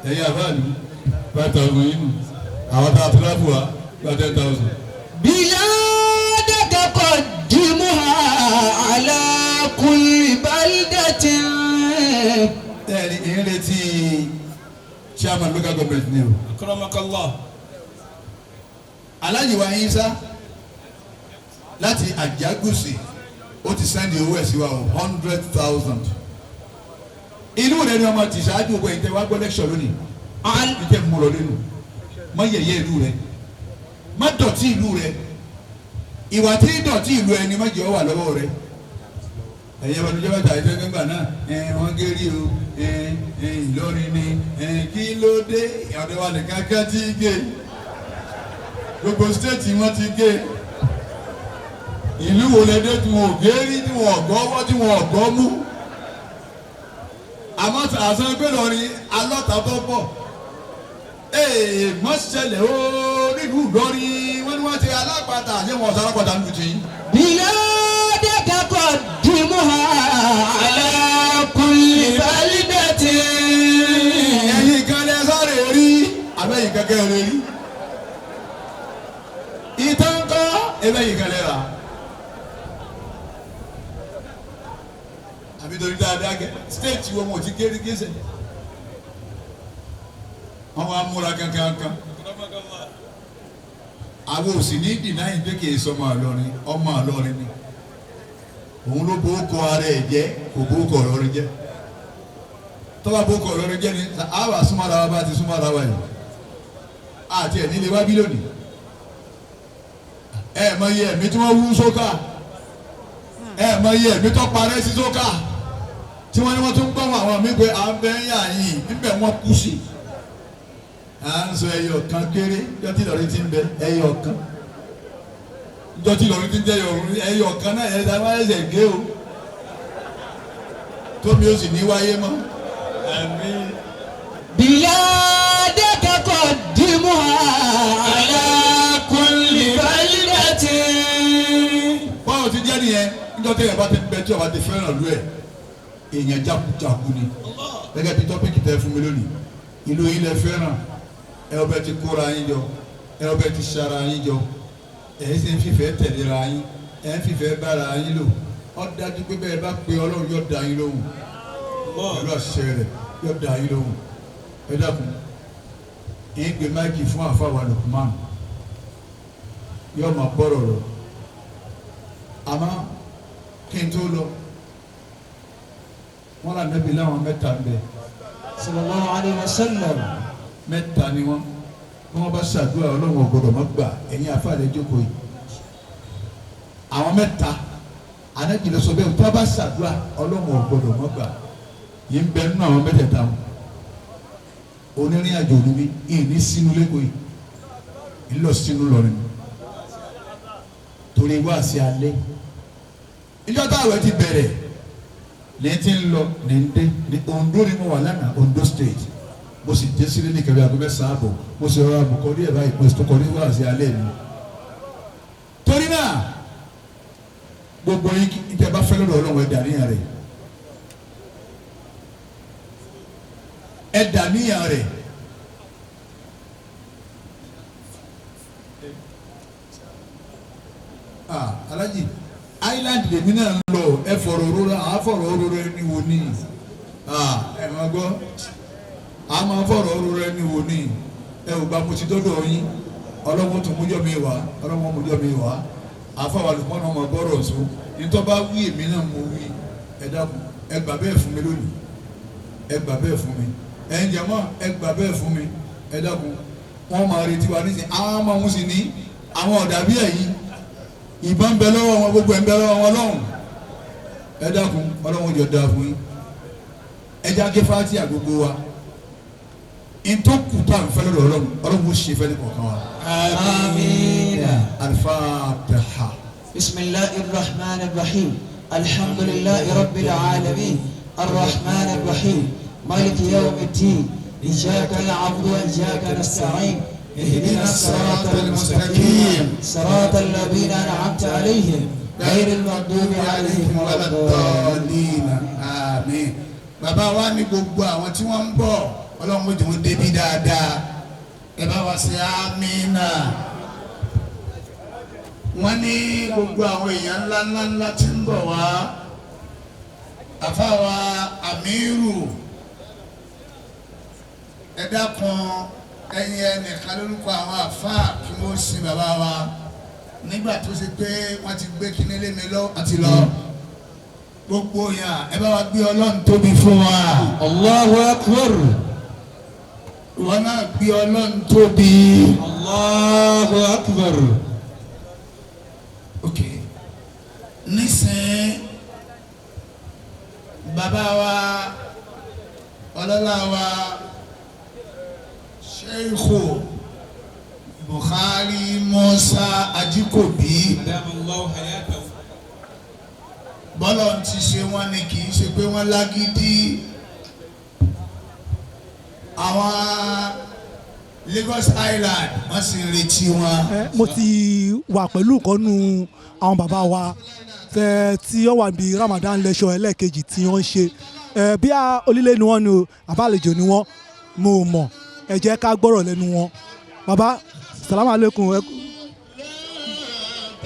Ẹ̀yin àfáàlú 5,000 yìí nù àwọn tá a tó lápò wá gba 10,000. Biladaka qaddimuha ala kulli baldatin. Ẹ̀rí ìrètí chairman local government ni o. akramakallah. Alhaji wa Isa láti Àjágùsì ó ti sẹ́ndì owó ẹ̀ sí wa o 100,000. Inú rẹ̀ ni ọmọ ti ṣáájú ògbó ìtẹ́ wá gbọ́ lẹ́kṣọ̀ lónìí. Ìtẹ́ mú lọ lẹ́nu. Má yẹ̀yẹ́ ìlú rẹ̀. Má dọ̀tí ìlú rẹ̀. Ìwà tí dọ̀tí ìlú ẹni má jẹ́ ọ wà lọ́wọ́ rẹ̀. Ẹ̀yẹ́ wọn lójọ́ bàtà ìtẹ́ gbẹ́ngbà náà wọ́n gérí o Ìlọrin ni kí ló dé ọ̀dọ̀ wa nìkan ká tí gé gbogbo stéètì wọn ti gé ìlú wo lè dé tí wọn ò gérí tí wọn ò gbọ́wọ́ tí wọn ò gbọ́ mú àmọ́ àṣà gbé lọ́rin alọ́ta tó pọ̀ mọ́ṣẹ́lẹ̀ ó nílùú Ìlọrin wọ́n ní wọ́n ti alápàtà àti wọn ọ̀sán alápàtà nù tí. Biladaka qaddimuha ala kulli baldatin. Ẹ̀yin kan lẹ sáré rí abẹ́yìn kẹ́kẹ́ rẹ rí ìtàn kọ́ ẹ̀bẹ́yìn kan lẹ rà àbí torí dáadáa kẹ stéètì wo mo ti kéré kése wọn wá múra kankan àwọn òsì ní dìnnáyìn pé kì í sọ ọmọ Ìlọrin ni òun ló bó kọ ara ẹ̀ jẹ́ kò bó kọ Ìlọrin jẹ́ tọ́ba bó kọ Ìlọrin jẹ́ ni àwa súnmọ́ra wa bá ti súnmọ́ra wa yìí àti ẹ̀ nílé wá bí lónìí ẹ̀ mọ iye ẹ̀mí tí wọ́n wú sókà ẹ̀ mọ iye ẹ̀mí tó parẹ́ sí sókà tí wọ́n ní wọ́n tún gbọ́ àwọn mi pé à ń bẹ́ yà yìí níbẹ̀ wọ́n kú sí à ń sọ ẹyọ kan kéré jọ́tí Ìlọrin ti ń bẹ ẹyọ kan jọ́tí Ìlọrin ti ń jẹ́ ẹyọ kan náà ẹ̀dá wáyé ẹ̀sẹ̀ gé o tómi ó sì ní wáyé mọ́. Biladaka qaddimuha ala kulli baldatin. Báwo ti jẹ́ nìyẹn níjọ́ tí ẹ̀ bá ti bẹ tí ọba ti fẹ́ràn lú ẹ̀ èèyàn jákujáku ni gẹ́gẹ́ bí tọ́pìkì tẹ́ fún mi lónìí ìlú yìí lẹ fẹ́ràn ẹ ọbẹ̀ ti kóra yín jọ ẹ ọbẹ̀ ti ṣara yín jọ ẹ sì ń fìfẹ́ tẹ̀léra yín ẹ ń fìfẹ́ bára yín lò ó dájú pé bẹ́ẹ̀ bá pe Ọlọ́run yóò dá yín lóhùn pẹ̀lú àṣẹ rẹ̀ yóò dá yín lóhùn ẹ dákun ẹ gbé máìkì fún àfàwà Lukman yóò máa bọ̀rọ̀ rọ̀ àmọ́ kí n tó lọ wọ́n là nẹ́bi láwọn mẹ́ta ń bẹ. Sallallahu alayhi wa sallam. Mẹ́ta ni wọ́n bí wọ́n bá ṣàdúrà Ọlọ́run ò gbọdọ̀ má gbà ẹ̀yin àfàlẹ́ jókòó yìí. Àwọn mẹ́ta anájìlẹ̀ sọ bẹ́ẹ̀ tó bá ṣàdúrà Ọlọ́run ò gbọdọ̀ má gbà yìí ń bẹ nínú àwọn mẹ́tẹ̀ẹ̀ta wọn. Onírìn àjò ni mi ìní sínú lẹ́kọ̀ọ́ yìí ńlọ sínú lọ́rin torí wá sí alẹ́. Ìjọ táwọn ti bẹ̀rẹ̀ lẹ́yìn tí ń lọ ní ń dé ní Ondo ni mo wà lánàá Ondo state mo sì dé sílé ní kẹfẹ àgbẹ̀ sáàbọ̀ mo sì rọra mo kọ́ ní ẹ̀bá ìpín tó kọ́ ní wàhálà sí alẹ́ mi. torí náà gbogbo yín ìtẹ̀ bá fẹ́ lọ́dọ̀ Ọlọ́run ẹ̀ dàníyàn rẹ̀ ẹ̀ dàníyàn rẹ̀. Alájì island lèmi náà ń lọ ẹ fọ̀rọ̀ òróró àáfọ̀rọ̀ òróró ẹni wò ní ẹ máa gbọ́ àmọ́ fọ̀rọ̀ òróró ẹni wò ní ẹ ò gba mo ti dọ́dọ̀ yín ọlọ́wọ́ tó mújọ́ mi wá ọlọ́wọ́ mújọ́ mi wá àfọwọ́ àlùkò náà mọ̀ bọ́rọ̀ so nítorí bá wí èmi náà mo wí ẹ dákun ẹ gbà bẹ́ẹ̀ fún mi lónìí ẹ gbà bẹ́ẹ̀ fún mi ẹ ń jẹ́mọ́ ẹ gbà bẹ́ẹ̀ fún mi ẹ dákun wọ́n máa retí wa nísìnyí àwọn ọmọ wọn sì ní àwọn ọ̀dà bí ẹ̀yìn ìbọn ń bẹ lọ́wọ́ wọn gbogbo ẹ̀ ń bẹ lọ́wọ́ wọn lọ́hùn ẹ dákun ọlọ́run jọ dáa fún yín ẹ já ké fáti àgbogbo wa ntọ́kù tá à ń fẹ́ lọ́dọ̀ ọlọ́run ó ṣe fẹ́ ní kọ̀ọ̀kan wa. آمين. Al-Fatiha. بسم الله الرحمن الرحيم الحمد لله رب العالمين الرحمن الرحيم مالك يوم الدين إياك نعبد وإياك نستعين اهدنا الصراط المستقيم صراط الذين أنعمت عليهم غير المغضوب عليهم ولا الضالين àmín. bàbá wa ní gbogbo àwọn tí wọ́n ń bọ̀ ọlọ́run ó jẹ́ wọn débi dáadáa ẹ bá wa ṣe àmínà. wọ́n ní gbogbo àwọn èèyàn ńláńlá tí ń bọ̀ wá àfáwa Amiru ẹ dákun ẹyin ẹnìkan lórúkọ àwọn àfáà kí wọ́n sin bàbá wa nígbà tó ṣe pé wọ́n ti gbé kíní lé mi lọ àti lọ gbogbo yàn ẹ bá wa gbé ọlọ́run tóbi fún wa. Allahu Akbar. wọn náà gbé ọlọ́run tóbi. Allahu Akbar. ok nísìnyí bàbá wa ọlọ́lá wa Sheikhu Buhari Musa Ajikobi bọ́lọ̀ ti ṣe wọ́n ni kì í ṣe pé wọ́n lágídí àwọn Lagos Island wọ́n sì ń retí wọn. mo ti wà pẹ̀lú ìkọ́nù àwọn bàbá wa tí wọ́n wà níbi Ramadan lecture ẹlẹ́ẹ̀kejì tí wọ́n ń ṣe bí onílé ni wọ́n ni o àbálejò ni wọ́n mo mọ̀ ẹ jẹ́ ká gbọ́rọ̀ lẹ́nu wọn. bàbá salamu aleykum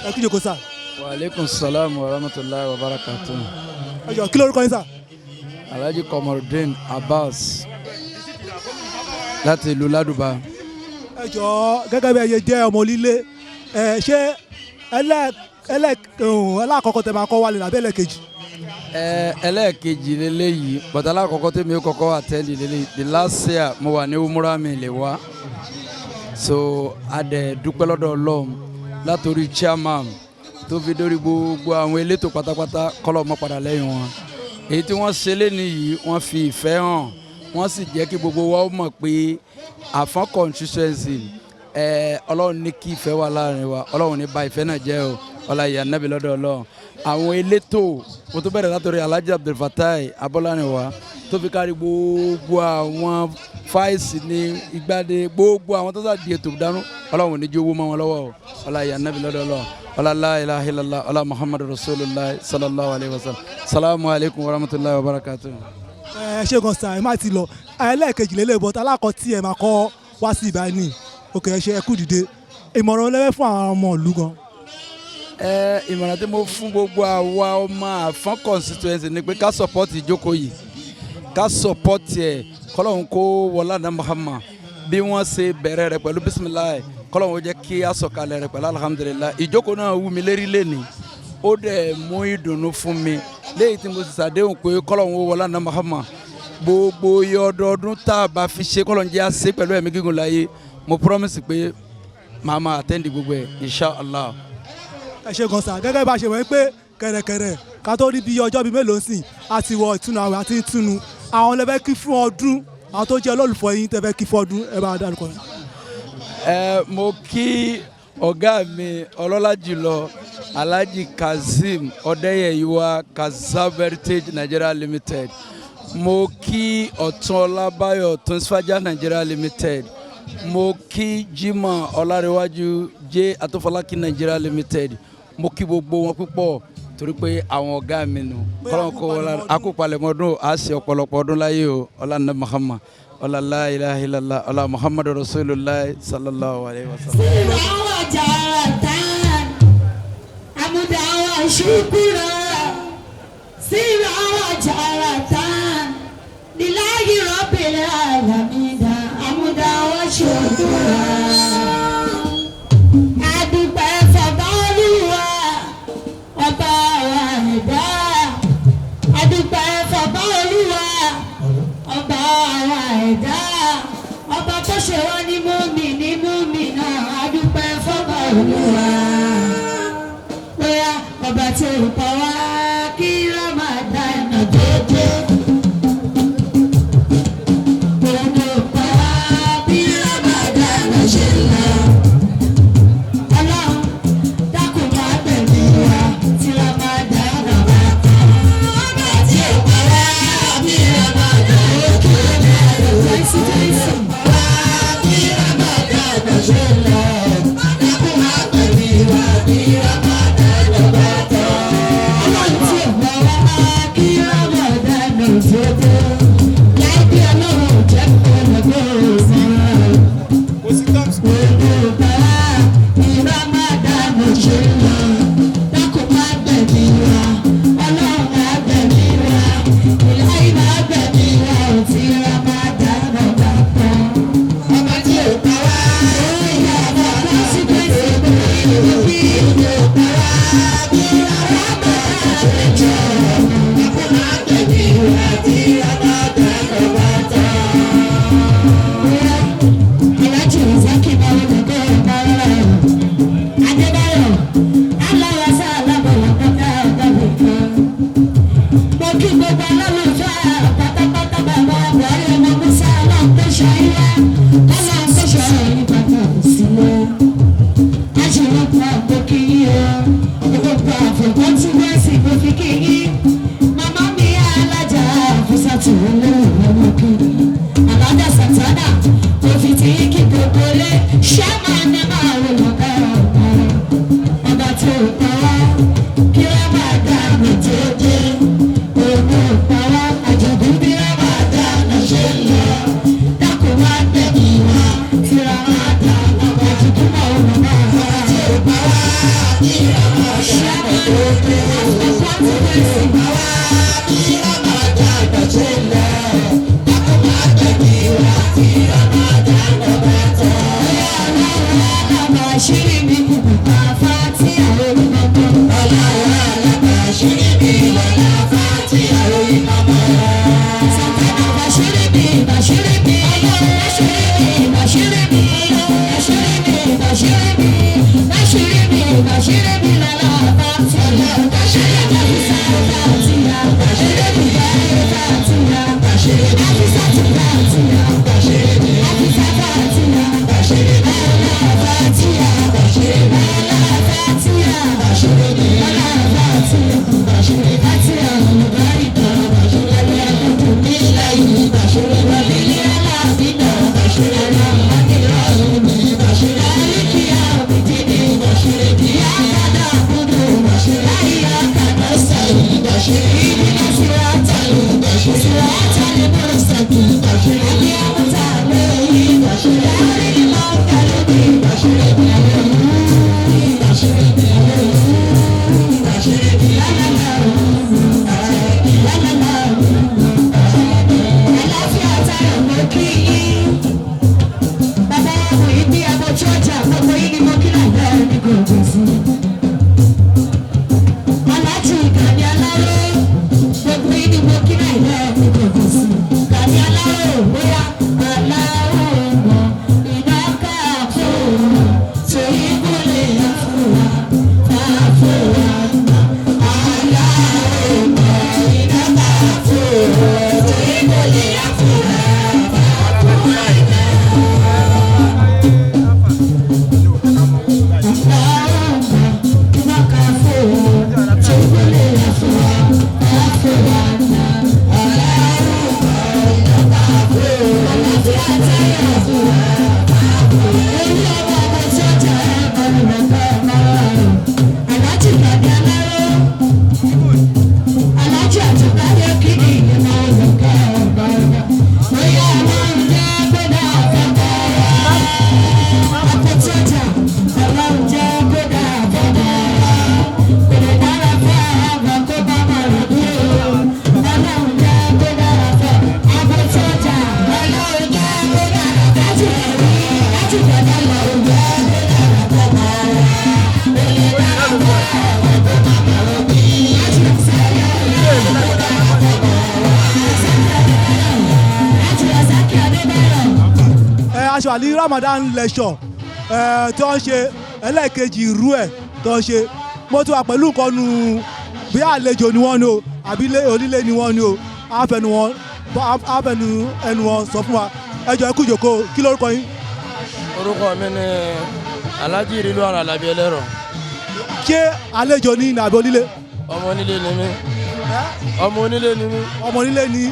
ẹ kí jòkó sà. wa aleykum salaam wa rahmatulahi wa barakatuh. ẹ jọ kí lórúkọ yín sà. Alhaji Komorudeen Abbas láti ìlú Ládùbà. ẹ jọ gẹ́gẹ́ bí ẹ yẹ jẹ́ ọmọ líle ṣé ẹlẹ́ẹ̀kọ́kọ́ tẹ máa kọ́ wálé lábẹ́ ẹlẹ́ẹ̀kejì. ẹlẹ́ẹ̀kejì lélẹ́yìí bọ̀dá alákọ̀ọ́kọ́ tẹ̀mí ó kọ́kọ́ àtẹ́ndì lélẹ́yìí the last year mo wà ní umura mi lè wá so adẹ dúpẹ́ lọ́dọ̀ Ọlọ́run látòrí chairman tó fi dórí gbogbo àwọn elétò pátápátá kọ́lọ̀ mọ́ padà lẹ́yìn wọn èyí tí wọ́n ṣe lé nìyí wọ́n fi ìfẹ́ hàn wọ́n sì jẹ́ kí gbogbo wa mọ̀ pé Afon constituency Ọlọ́run ní kí ìfẹ́ wà láàrin wa Ọlọ́run ní bà ìfẹ́ náà jẹ́ o ọlá ìyá nábì lọ́dọ̀ Ọlọ́run àwọn elétò mo tó bẹ̀rẹ̀ látọ̀rí Alhaji Abdulfatai Abọ́lánìwá tó fi kárí gbogbo àwọn fáìsì ní ìgbàdé gbogbo àwọn tó sàdí ètò ìdánù Ọlọ́run ní jó owó mọ́ wọn lọ́wọ́ ọlá ìyá nábì lọ́dọ̀ Ọlọ́run ọlá la ilaha illallah ọlá Muhammadu Rasulullah sallallahu alayhi wa sallam salamu alaykum wa rahmatulahi wa barakatuh. ṣé gan sa ẹ má ti lọ ẹlẹ́ẹ̀kejì lélẹ̀ bọ́t alákọ̀ tí ẹ máa kọ́ wá sí ìbáni òkè ẹ ṣe ẹ kú dìde ìmọ̀ràn lẹ́wẹ́ fún àwọn ọmọ ìlú gan. ìmọ̀ràn tí mo fún gbogbo àwa ọmọ Afon constituency ni pé ká support ìjókòó yìí ká support ẹ̀ kọ́lọ́hún kó wọlé àná Muhammad bí wọ́n ṣe bẹ̀rẹ̀ rẹ̀ pẹ̀lú bisimilayi kọ́lọ́hún jẹ́ kí a sọ̀kalẹ̀ rẹ̀ pẹ̀lú alhamdulilayi ìjókòó náà wú mi lérí lẹ́ni ó dẹ̀ mú ìdùnnú fún mi léyìí tí mo sì ṣàdéhùn pé kọ́lọ́hún wọlé àná Muhammad gbogbo iye ọdọọdún tá a bá fi ṣe kọ́lọ́hún jẹ́ àṣẹ pẹ̀lú ẹ̀mí gígùn láyé mo promise pé màá máa attend gbogbo ẹ̀ inshallah. ẹ ṣe gan sa gẹ́gẹ́ bá a ṣe wọ́n pé kẹ̀rẹ̀kẹ̀rẹ̀ ká tó rí bí ọjọ́ bíi mélòó sìn àti wọ ìtúnu àwẹ̀ àti ìtúnu àwọn lẹ́fẹ́ kí fún ọdún àwọn tó jẹ́ olólùfọ́ yín tẹ́fẹ́ kí fún ọdún ẹ bá a dárúkọ. mo kí ọ̀gá mi ọlọ́lá jùlọ Alhaji Kazeem Odeyeyiwa Kazav Heritage Nigeria Limited. Mo kí Ọ̀túnọlábáyọ̀ Tunsfaja Nigeria Limited. Mo kí Jimoh Ọlárẹ̀wájú J Atofalaki Nigeria Limited. Mo kí gbogbo wọn púpọ̀ torí pé àwọn ọ̀gá mi nù. Kọ́lọ́n kó wọlé akópalẹ̀mọ́dún á ṣe ọ̀pọ̀lọpọ̀ ọdún láyé o. Ọlá Muhammad. Ọlá la ilaha illallah. Ọlá Muhammadu Rasulullah sallallahu alayhi wa sallam. Amudawa shukura Sirawa jaratan Lillahi rabbil alamin Amudawa shukura Adúpẹ́ fọ́ba Olúwa ọba ẹ̀dá Adúpẹ́ fọ́ba Olúwa ọba ẹ̀dá ọba tó ṣe wá ní mùmínà adúpẹ́ fọ́ba Olúwa ọba tí ó pa wá kí Ramadan dédé. Òun ló pa wá bí Ramadan ṣe lọ. Ọlọ́run dákun máa gbẹ̀mí wa tí Ramadan bá tán. Ọba tí ó pa wá bí Ramadan òkè lẹ́rù. Jésù pa wá bí Ramadan ṣe lọ. Dákun máa gbẹ̀mí wa bí Ramadan bá tán. Bashir aṣọ àlè Ramadan lecture tí wọ́n ṣe ẹlẹ́ẹ̀kejì irú ẹ̀ tí wọ́n ṣe mo ti wà pẹ̀lú nǹkan nu bí àlejò ni wọ́n ní o àbí onílé ni wọ́n ní o àfẹnu ẹnu wọn sọ fún wa ẹ jọ̀ọ́ ẹ kú ìjókòó kí lórúkọ yín. orúkọ mi ni Alhaji Rilwan Alabi Ẹlẹ́rọ. ṣé àlejò ní àbí onílé. ọmọ onílé ni mí. ọmọ onílé ni mí. ọmọ onílé ni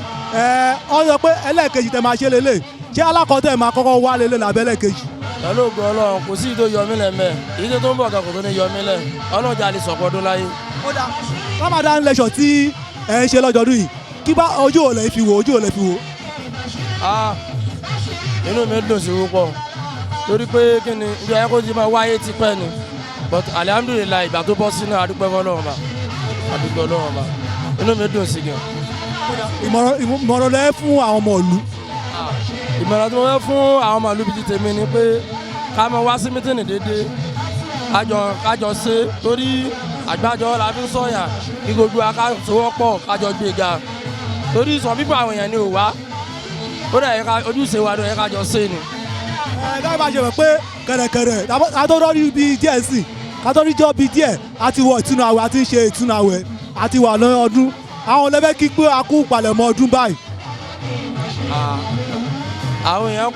ọ sọ pé ẹlẹ́ẹ̀kejì tẹ máa ṣe lélẹ̀ ṣé alákọ̀ọ́tẹ̀ máa kọ́kọ́ wá lélẹ̀ làbẹ́ ẹlẹ́ẹ̀kejì. pẹ̀lú ògùn Ọlọ́run kò sí ìdó yọmí lẹ̀ mẹ́ ìdí tó ń bọ̀ kakò tó ní yọmí lẹ̀ Ọlọ́run jà lè sọ̀pọ̀ ọdún láyé. Ramadan lecture tí ẹ ń ṣe lọ́jọ́dún yìí kí bá ojú ò lè fi wò ojú ò lè fi wò. inú mi dùn sí púpọ̀ torí pé kí ni ibi ayé kó ti máa wáyé ti pẹ́ ni but alihamudulilayi ìgbà tó bọ́ sínú adúpẹ́ fọlọ́run bá adúpẹ́ Ọlọ́run bá inú mi dùn sí gan. ìmọ̀ràn lẹ́ fún àwọn ọmọ ìlú. ìmọ̀ràn tí mo fẹ́ fún àwọn ọmọ ìlú bíi ti tèmi ni pé ká máa wá sí mítìnì déédéé kájọ ṣe torí àgbájọ la fi ń sọ̀yà kí gbogbo akásowọ́pọ̀ kájọ gbé ga torí sọ pípọ̀ àwọn èèyàn ni ò wá ó dẹ̀ ojúṣe wa dẹ̀ kájọ ṣe ni. ẹ bá ṣe rò pé kẹ̀rẹ̀kẹ̀rẹ̀ àtọ́rọ́rí bíi díẹ̀ sí àtọ́ríjọ́ bíi díẹ̀ àti wọ ìtúnu àwẹ̀ àti ń ṣe ìtúnu àwẹ̀ àti wà lọ́yọ̀ ọdún àwọn lẹ́fẹ́ kí pé a kú palẹ̀mọ́ ọdún báyìí. àwọn èèyàn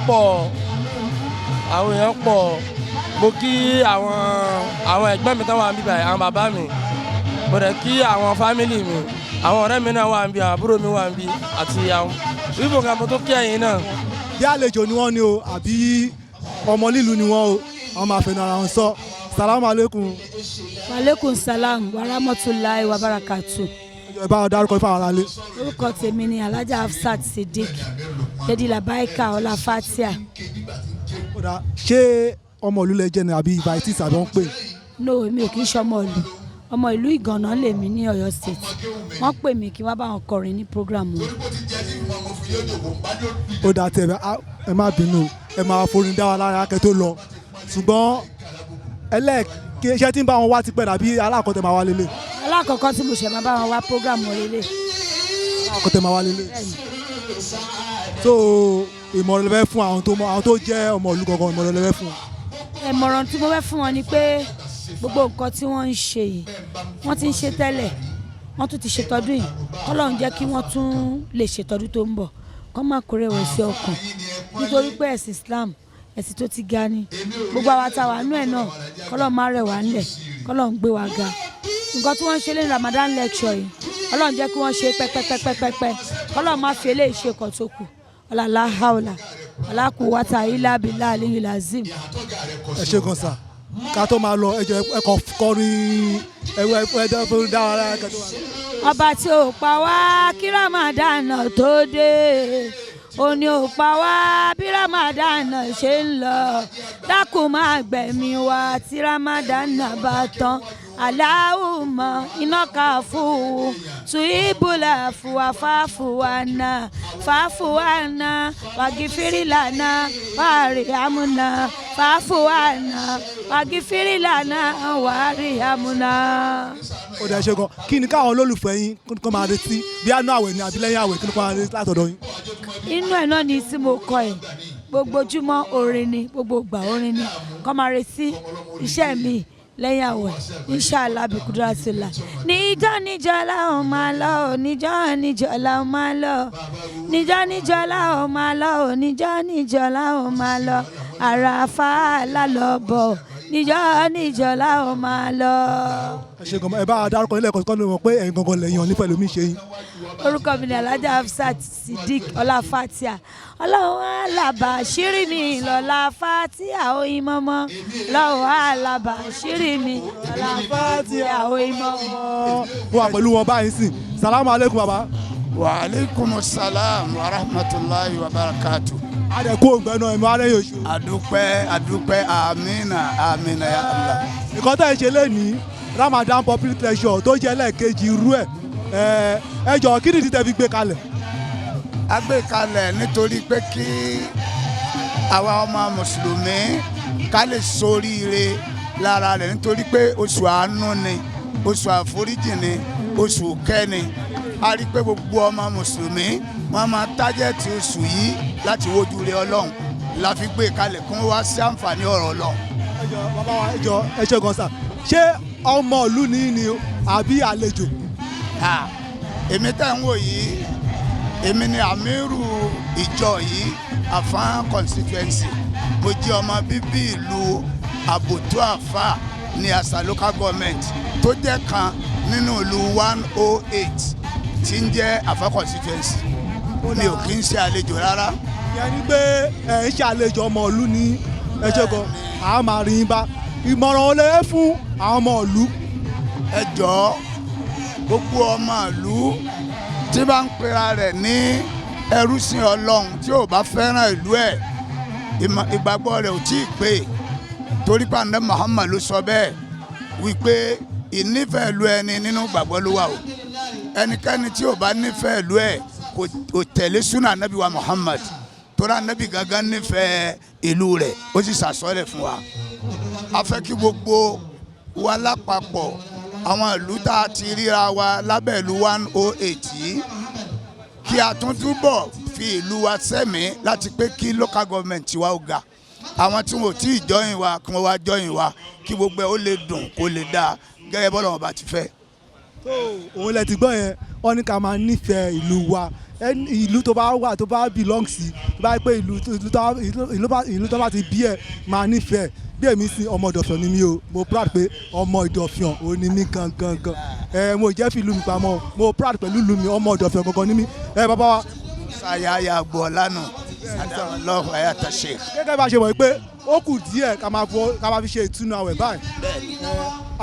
pọ̀ mo kí àwọn ẹ̀gbọ́n mi tán wà níbí báyìí àwọn bàbá mi mo dẹ̀ kí àwọn fámìlì mi àwọn ọ̀rẹ́ mi náà wà níbí àwọn àbúrò mi wà níbí àti àwọn ìbò kan mo tó kí ẹ̀yin náà. bí àlejò ni wọ́n ní o àbí ọmọ lílu ni wọ́n o wọ́n máa fẹnu ara wọn sọ salamu aleykum. maaleykum salam wa rahmatulahi wa barakatu. ẹ bá wọn dárúkọ fún àwọn aráalé. orúkọ tèmi ni Alhaja Hafsat Siddiq dedila baika ọlá fatia. ṣé ọmọ ìlú lẹ jẹ́ ni àbí vitis àbí wọ́n pè. no èmi ò kì í ṣe ọmọ ìlú ọmọ ìlú Ìgànnà lèmi ní Ọ̀yọ́ state wọ́n pè mí kí wọ́n bá wọn kọrin ní program wọn. ó dà tẹ̀ ẹ má bínú ẹ máa forin dá wa lára kẹ́ tó lọ ṣùgbọ́n ẹlẹ́ẹ̀kẹ́ iṣẹ́ tí ń bá wọn wá ti pẹ́ dàbí alákọ̀ọ́tẹ̀ máa wá lélẹ̀. alákọ̀ọ́kọ́ tí mo ṣe máa bá wọn wá program wọn lélẹ̀. alákọ̀ọ́tẹ̀ máa wá lélẹ̀. so ìmọ̀ràn lẹ́fẹ́ fún àwọn tó jẹ́ ọmọ ìlú gangan ìmọ̀ràn lẹ́fẹ́ fún wọn. ìmọ̀ràn tí mo fẹ́ fún wọn ni pé gbogbo nǹkan tí wọ́n ń ṣe yìí wọ́n ti ń ṣe tẹ́lẹ̀ wọ́n tún ti ṣètọ́dún yìí Ọlọ́run jẹ́ kí wọ́n tún lè ṣètọ́dún tó ń bọ̀ kọ́ máa kórè wọ̀ sí ọkàn nítorí pé ẹ̀sìn Islam ẹ̀sìn tó ti ga ni gbogbo àwa tá a wà nú ẹ̀ náà kọ́lọ́run má rẹ̀ wá ńlẹ̀ kọ́lọ́run gbé wa ga nǹkan tí wọ́n ń ṣe lẹ́yìn Ramadan lecture yìí Ọlọ́run jẹ́ kí wọ́n ṣe pẹ́pẹ́pẹ́pẹ́pẹ́ kọ́lọ́run má fi eléyìí ṣe kan tó kù ọ̀làlá haúlà ọ̀làkùwátà ilá bìlá àlìyìn làzim. ẹ ṣe gan sa ká tó máa lọ ẹjọ ẹkọ kọrin ẹdá fún dára kẹtọ wà. ọba tí ò pa wá kí Ramadan tó dé òní ò pa wá bí Ramadan ṣe ń lọ dákun máa gbẹ̀mí wa tí Ramadan bá tán Allahumma innaka afuwwun tuhibbul afwa fa'fu anna waghfir lana warhamna fa'fu anna waghfir lana warhamna. ó dẹ̀ ṣe gan kí ni káwọn olólùfẹ́ yín kó máa retí bí àánú àwẹ̀ ni àbí lẹ́yìn àwẹ̀ kí ni kó máa retí látọ̀dọ̀ yín. inú ẹ̀ náà ni tí mo kọ ẹ̀ gbogbo ojúmọ́ orin ni gbogbo ìgbà orin ni kó máa retí iṣẹ́ mi lẹ́yìn àwẹ̀ inṣàlá bìkúdúrásílà níjọ́ làwọn máa lọ níjọ́ làwọn máa lọ níjọ́ làwọn máa lọ níjọ́ làwọn máa lọ àràfà lálọ́bọ̀ níjọ́ làwọn máa lọ. ẹ ṣe gan ẹ bá a dárúkọ nílẹ̀ kọ́ni mọ̀ pé ẹ̀yin gangan lẹ́yìn ọ̀ní pẹ̀lú mi ṣe yín. orúkọ mi ni Alhaja Hafsat Siddiq ọlá fatia ọlọ́run àlàbà ṣírí mi lọ́la fatia oyin mọ́mọ́ ọlọ́run àlàbà ṣírí mi lọ́la fatia oyin mọ́mọ́. mo wà pẹ̀lú wọn báyìí sìn salamu aleykum baba. wa aleykum salaam wa rahmatulahi wa barakatu. adẹ̀kú ògbẹ́nu ẹ̀mọ́ alẹ́ yóò ṣe. adúpẹ́ amina ya Allah. nǹkan tẹ́ ẹ ṣe lé ní Ramadan public lecture tó jẹ́ lẹ́ẹ̀kejì irú ẹ̀ ẹ jọ̀ọ́ kí nìdí tẹ́ fi gbé kalẹ̀. a gbé kalẹ̀ nítorí pé kí àwa ọmọ mùsùlùmí ká lè ṣoríire lára rẹ̀ nítorí pé oṣù àánú ni oṣù àforíjì ni oṣù kẹ́ni a rí pé gbogbo ọmọ mùsùlùmí wọ́n máa tájẹ́tì oṣù yìí láti wojú rẹ̀ Ọlọ́run la fi gbé kalẹ̀ kí wọ́n wá sí àǹfààní ọ̀rọ̀ lọ. ẹjọ bàbá wa ẹ ṣe gan sa ṣé ọmọ ìlú ni àbí àlejò. èmi tẹ́ ń wò yìí èmi ni àmírù ìjọ yìí Afon constituency mo jẹ́ ọmọ bíbí ìlú àbòtú àfà ní àṣà local government tó jẹ́ kan nínú ìlú 108 tí ń jẹ́ Afon constituency mi ò kí ń ṣe àlejò rárá. ìyẹn ni pé ẹ ń ṣe àlejò ọmọ ìlú ní ẹjọ́ gan a máa rí yín bá ìmọ̀ràn olè fún àwọn ọmọ ìlú. ẹ jọ̀ọ́ gbogbo ọmọ ìlú tí bá ń pera rẹ̀ ní ẹrúsìn Ọlọ́run tí ò bá fẹ́ràn ìlú ẹ̀ ìgbàgbọ́ rẹ̀ ò tí ì pé torí pàǹdé Muhammad ló sọ bẹ́ẹ̀ wípé ìnífẹ̀ẹ́ ìlú ẹni nínú ìgbàgbọ́ ló wà o ẹnikẹ́ni tí ò bá nífẹ̀ẹ́ ìlú ẹ̀ kò tẹ̀lé súnà Ànábì wa Muhammad torí Ànábì gangan nífẹ̀ẹ́ ìlú rẹ̀ ó sì sàsọ́lẹ̀ fún wa a fẹ́ kí gbogbo wa lápapọ̀ àwọn ìlú tá a ti ríra wa lábẹ́ ìlú 108 yìí kí a tún túbọ̀ fi ìlú wa sẹ́mi láti pé kí local government wa ó ga àwọn tí wọn ò tí ì jọyìn wa kí wọ́n wá jọyìn wa kí gbogbo ẹ̀ ó lè dùn kó lè dáa gẹ́gẹ́ bọ́lá wọn bá ti fẹ́. tó òun lẹ ti gbọ́ yẹn wọ́n ní ká máa nífẹ̀ẹ́ ìlú wa ìlú tó bá wà tó bá belong sí tó bá pé ìlú tó bá ti bí ẹ máa nífẹ̀ẹ́ bí èmi sin ọmọ ìdọ̀fíàn ni mí o mo proud pé ọmọ ìdọ̀fíàn ò ní mí gangan mo jẹ́ fi ìlú mi pamọ́ mo proud pẹ̀lú ìlú mi ọmọ ìdọ̀fíàn gangan ní mí bàbá wa. sayaya gbọ́ lánàá lọ́wọ́ ẹ̀yà tá a ṣe. gẹ́gẹ́ bá a ṣe mọ̀ pé ó kù díẹ̀ ká máa fi ṣe ìtúnu àwẹ̀ báyìí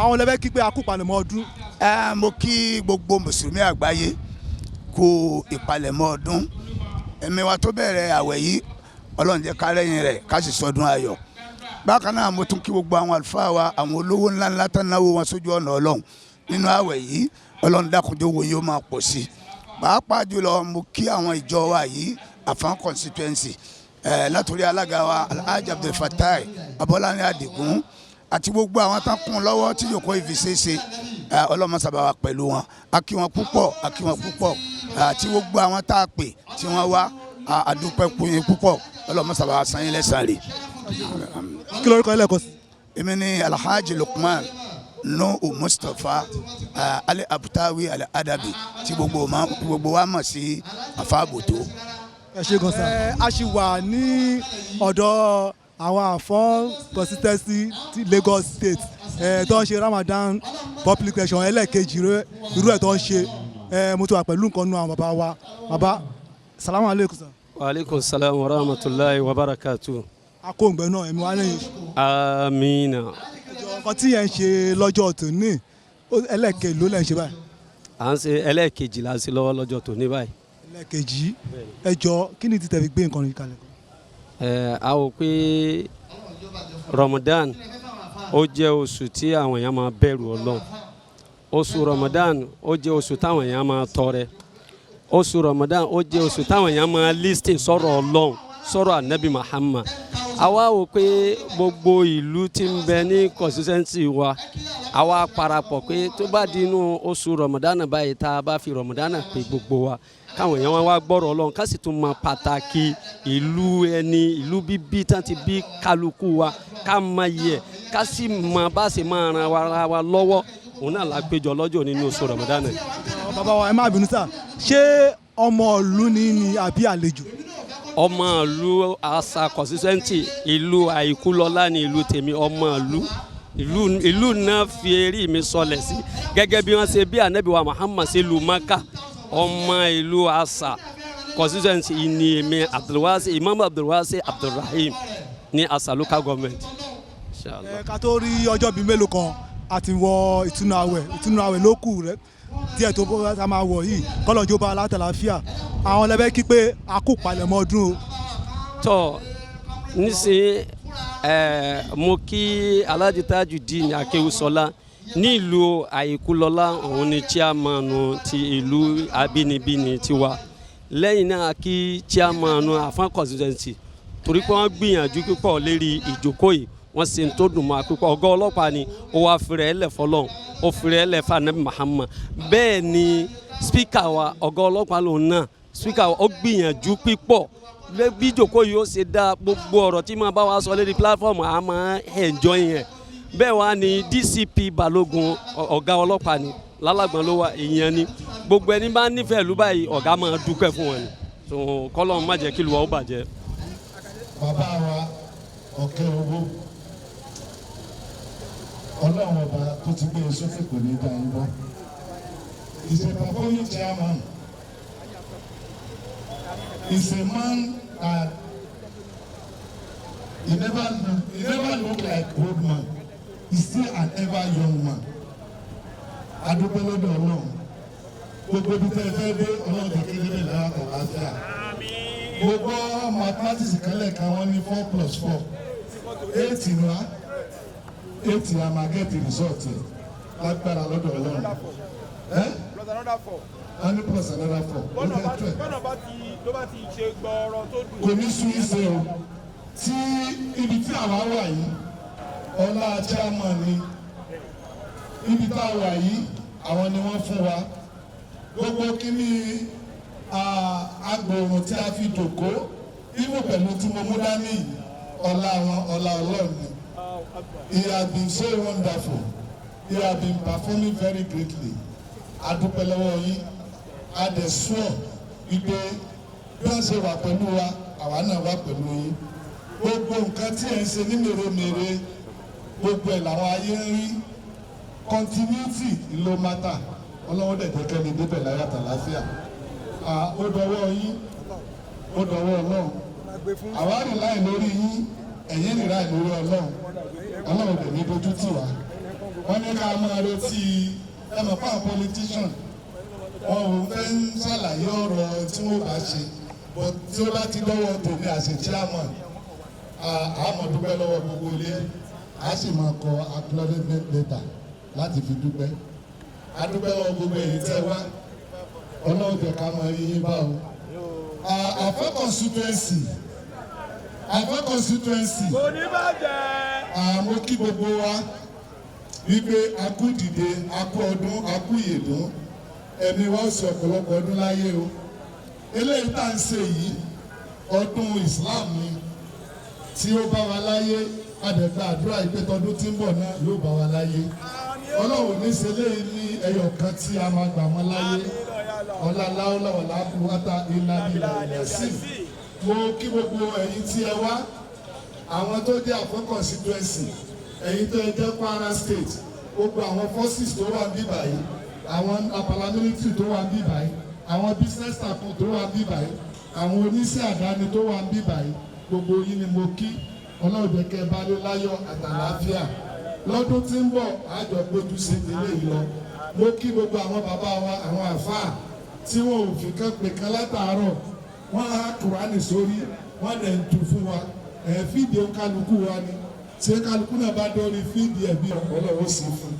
àwọn ọlẹ́fẹ́ kí pé a kú ìpalẹ̀mọ́ ọdún. mo kí gbogbo mùsùlùmí àgbáyé kú ìpalẹ̀mọ́ ọdún ẹ̀mí wa tó bẹ̀rẹ̀ àwẹ̀ yìí Ọlọ́run jẹ́ ká rẹ́yìn rẹ̀ ká sì sọdún ayọ̀ bákan náà mo tún kí gbogbo àwọn àlùfáà wa àwọn olówó ńláńlá tán náwó wọn sójú ọ̀nà Ọlọ́run nínú àwẹ̀ yìí Ọlọ́run dákunjó wo yóò máa pọ̀ sí i pàápàá jùlọ mo kí àwọn ìjọ wa yìí Afon constituency látòrí alága wa Alhaji Abdulfatai Abọ́láni Adigun àti gbogbo àwọn tán kún lọ́wọ́ tí yòókù ìfisèsè Ọlọ́run sábà wà pẹ̀lú wọn a kí wọn púpọ̀ àti gbogbo àwọn tá a pè tí wọ́n wá àdúpẹ́ kúnyìn púpọ̀ Ọlọ́run sábà wà sanyín lẹ́sàn-án rè. kí lórúkọ ilé ẹ̀kọ́ sí. èmi ni Alhaji Lukman Nuhu Mustapha Ali Abutawi Ali Adabi tí gbogbo wa mọ̀ sí Afábòtó. ẹ ṣe gan sa. a ṣì wà ní ọ̀dọ̀ àwọn Afon constituency ti Lagos State tó ń ṣe Ramadan public election ẹlẹ́ẹ̀kejì irú ẹ̀ tó ń ṣe mo ti wà pẹ̀lú nǹkan nù àwọn bàbá wa bàbá salamu aleykum sa. wa aleykum salam wa rahmatulahi wa barakatu. a kó òǹgbẹ náà ẹ̀mí wa lẹ́yìn. amiina. nǹkan tí yẹn ń ṣe lọ́jọ́ tòní ẹlẹ́ẹ̀kejì ló lẹ́ ń ṣe báyìí. à ń ṣe ẹlẹ́ẹ̀kejì là ń ṣe lọ́wọ́ lọ́jọ́ tòní báyìí. ẹlẹ́ẹ̀kejì ẹ jọ kí ni ti tẹ̀ fi gbé nǹkan yìí kalẹ̀. a ò pé Ramadan ó jẹ́ oṣù tí àwọn èèyàn máa bẹ̀rù Ọlọ́run oṣù Ramadan ó jẹ́ oṣù táwọn èèyàn máa tọrẹ oṣù Ramadan ó jẹ́ oṣù táwọn èèyàn máa listen sọ̀rọ̀ Ọlọ́run sọ̀rọ̀ Anabi Muhammad àwa wò pé gbogbo ìlú tí ń bẹ ní constituency wa àwa parapọ̀ pé tó bá di inú oṣù Ramadan báyìí tá a bá fi Ramadan pé gbogbo wa káwọn èèyàn wá gbọ́rọ̀ Ọlọ́run ká sì tún mọ pàtàkì ìlú ẹni ìlú bíbí tán ti bí kálukú wa ká mọ yẹ ká sì mọ bá ṣe máa ran wa lọ́wọ́ òun náà la péjọ lọ́jọ́ nínú oṣù Ramadan. bàbá wa ẹ má bínú sá ṣé ọmọ ìlú ni àbí àlejò. ọmọ ìlú àṣà constituency ìlú àìkúlọ́lá ní ìlú tèmi ọmọ ìlú náà fi eré mi sọlẹ̀ sí gẹ́gẹ́ bí wọ́n ṣe bí Ànábì wa Muhammad ṣe lu Maka ọmọ ìlú àṣà constituency ní èmi Imam Abdulwasi Abdulrahim ní àṣà local government. ká tó rí ọjọ́ bíi mélòó kan àti wọ ìtúnu àwẹ̀ ló kù rẹ díẹ̀ tó bá máa wọ̀ yìí kọ́lọ́jọ́ bá alátàláfíà àwọn lẹ́bẹ̀ẹ́ kí pé a kú palẹ̀mọ́ ọdún o. tọ́ nísìnyí mo kí Alhaji Tajudeen Akéwùsọlá nílùú àìkúlọ́lá òun ni chairman ti ìlú abínibíni tiwa lẹ́yìn náà kí chairman Afon constituency torí pé wọ́n gbìyànjú púpọ̀ lérí ìjókòó yìí wọ́n sì ń tó dùn mọ́ àpépọ̀ ọ̀gá ọlọ́pàá ni ó wá fìrẹ́ ẹlẹ́ fọlọ́n ó fìrẹ́ ẹlẹ́ fanabi Muhammad bẹ́ẹ̀ ni speaker wa ọ̀gá ọlọ́pàá lòun náà speaker wa ó gbìyànjú púpọ̀ bí ìjókòó yìí ó ṣe dá gbogbo ọ̀rọ̀ tí máa bá wa sọ lórí platform a máa enjoy yẹn bẹ́ẹ̀ wá ní DCP Balógun ọ̀gá ọlọ́pàá ni lálàgbọ́n ló wà ìyẹn ni gbogbo ẹni bá nífẹ̀ẹ́ ìlú báyìí ọ̀gá máa dúpẹ́ fún wọn ni so kọ́lọ́n má jẹ́ kí ìlú wa ó bàjẹ́. bàbá wa ọ̀kẹ́ owó ọlọ́run ọba tó ti gbé e sókè kò ní dá yín bọ́ is a performing chairman is a man that he never look like old man he still an ever young man adúpẹ́ lọ́dọ̀ ọlọ́run gbogbo ibi tẹ́ ẹ fẹ́ dé ọlọ́run jẹ́ kí lébè lára kọ̀ láfíà gbogbo mathematics kẹlẹ̀ kan wọ́n ní 4+4 8 ni wa 8 a máa get the result yẹ lágbára lọ́dọ̀ ọlọ́run wọ́n ní plus another 4 ó jẹ́ 12 kò ní sún ìṣe o tí ibi tí àwa wà yìí ọlá chairman ni ibi tá a wà yìí àwọn ni wọ́n fún wa gbogbo kíní agbòòrùn tí a fi dòkó ibò pẹ̀lú tí mo mú dání ọlá wọn ọlá ọlọ́run ni he has been so wonderful he has been performing very greatly adúpẹ́ lọ́wọ́ yín adẹ̀sùn wípé bí wọ́n ṣe wà pẹ̀lú wa àwa náà wà pẹ̀lú yín gbogbo nǹkan tí ẹ̀ ń ṣe ní mèremère gbogbo ẹ̀ làwọn ayé ń rí continuity ló mátà ọlọ́wọ́ dẹ̀ jẹ́ kẹ́ni débẹ̀ láyàtọ̀ láfíà ó dọwọ́ yín ó dọwọ́ ọlọ́run àwa rìn láì lórí yín ẹ̀yin rìn láì lórí ọlọ́run ọlọ́run dẹ̀ ní dojú tì wá wọ́n ní ká máa retí ẹ̀mọ̀ fáwọn politician wọn ò fẹ́ ń ṣàlàyé ọ̀rọ̀ tí wọ́n bá ṣe but tí ó bá ti dọ́wọ́ tòmí àṣẹ chairman àmọ̀ dúpẹ́ lọ́wọ́ gbogbo ilé a sì máa kọ acknowledgement letter láti fi dúpẹ́ adúpẹ́ lọ́wọ́ gbogbo èyí tẹ́ wá ọlọ́run jẹ́ ká máa rí yín báwo. Afon constituency kò ní bàjẹ́. Mo kí gbogbo wa wípé a kú dìde a kú ọdún a kú ìyèdún ẹ̀mí wa ó sọ ọ̀pọ̀lọpọ̀ ọdún láyé o eléyìí tá à ń ṣe yìí ọdún Islam ni tí ó bá wa láyé adẹ̀gbà àdúrà ìpẹ́tọ́dún tí ń bọ̀ náà yóò bá wa láyé ọlọ́run ní ṣe léyìí ní ẹyọ kan tí a máa gbà mọ́ láyé ọláláwọláwọlá kúwátá ìlànà ìyàsí mo kí gbogbo ẹ̀yin tí ẹ wá àwọn tó jẹ́ Afon constituency ẹ̀yin tó jẹ́ Kwara state gbogbo àwọn forces tó wà bí báyìí àwọn paramilitary tó wà bí báyìí àwọn business staff tó wà bí báyìí àwọn oníṣẹ́ àdáni tó wà bí báyìí gbogbo yín ni mo kí ọlọ́run jẹ́ kẹ́ bá lé láyọ̀ àtàlàáfíà lọ́dún tí ń bọ̀ àjọ gbójú sí ilé yìí lọ mo kí gbogbo àwọn bàbá wa àwọn àfáà tí wọn ò fi kán pè kán látàárọ̀ wọ́n á kùránì sórí wọ́n dẹ̀ ń tu fún wa fídíò kálukú wa ni tí kálukú náà bá dọ́rí fídíò ẹ̀bí ọlọ́wọ́ sí fún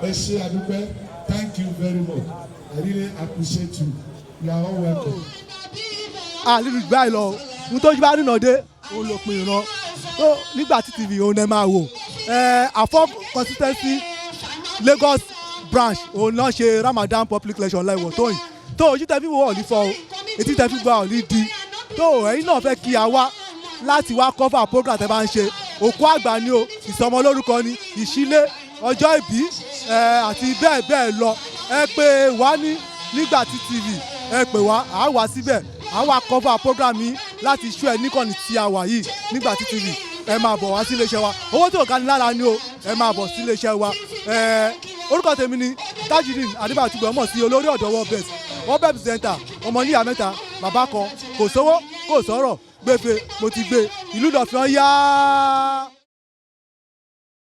ẹ ṣé àdúpẹ́ thank you very much I really appreciate you you are all welcome. àlejò ìgbà ìlọ ohun tó bá rìnà dé òun ló pin ìran tó NIGBATI TV òun ẹ máa wò Afon constituency Lagos branch òun náà ṣe Ramadan public lecture lẹ́wọ̀ tóyìn tó ojú tẹ́ fi wọ́ ọ̀lí fọ́ o etí tẹ́ fi gba ọ̀lí di tó ẹ̀yin náà fẹ́ kí a wá láti wá cover program tẹ́ bá ń ṣe òkú àgbà ni o ìsọmọlórúkọ ni ìṣílé ọjọ́ ìbí àti bẹ́ẹ̀ bẹ́ẹ̀ lọ ẹ pè wá ní NIGBATI TV ẹ pè wá à wá síbẹ̀ à wá cover program yìí láti ṣú ẹ níkànnì tí a wà yìí NIGBATI TV ẹ máa bọ̀ wá sí iléeṣẹ́ wa owó tí ò ká ní lára ni o ẹ máa bọ̀ sí iléeṣẹ́ wa orúkọ tèmi ni Tajudeen Adébàtúgbò ọmọ sí olórí ọ̀dọ́ world best center ọmọ níyà mẹ́ta bàbá kan kò sówó kò sọ̀rọ̀ gbéfe mo ti gbé ìlú Ìdọ̀fin yá.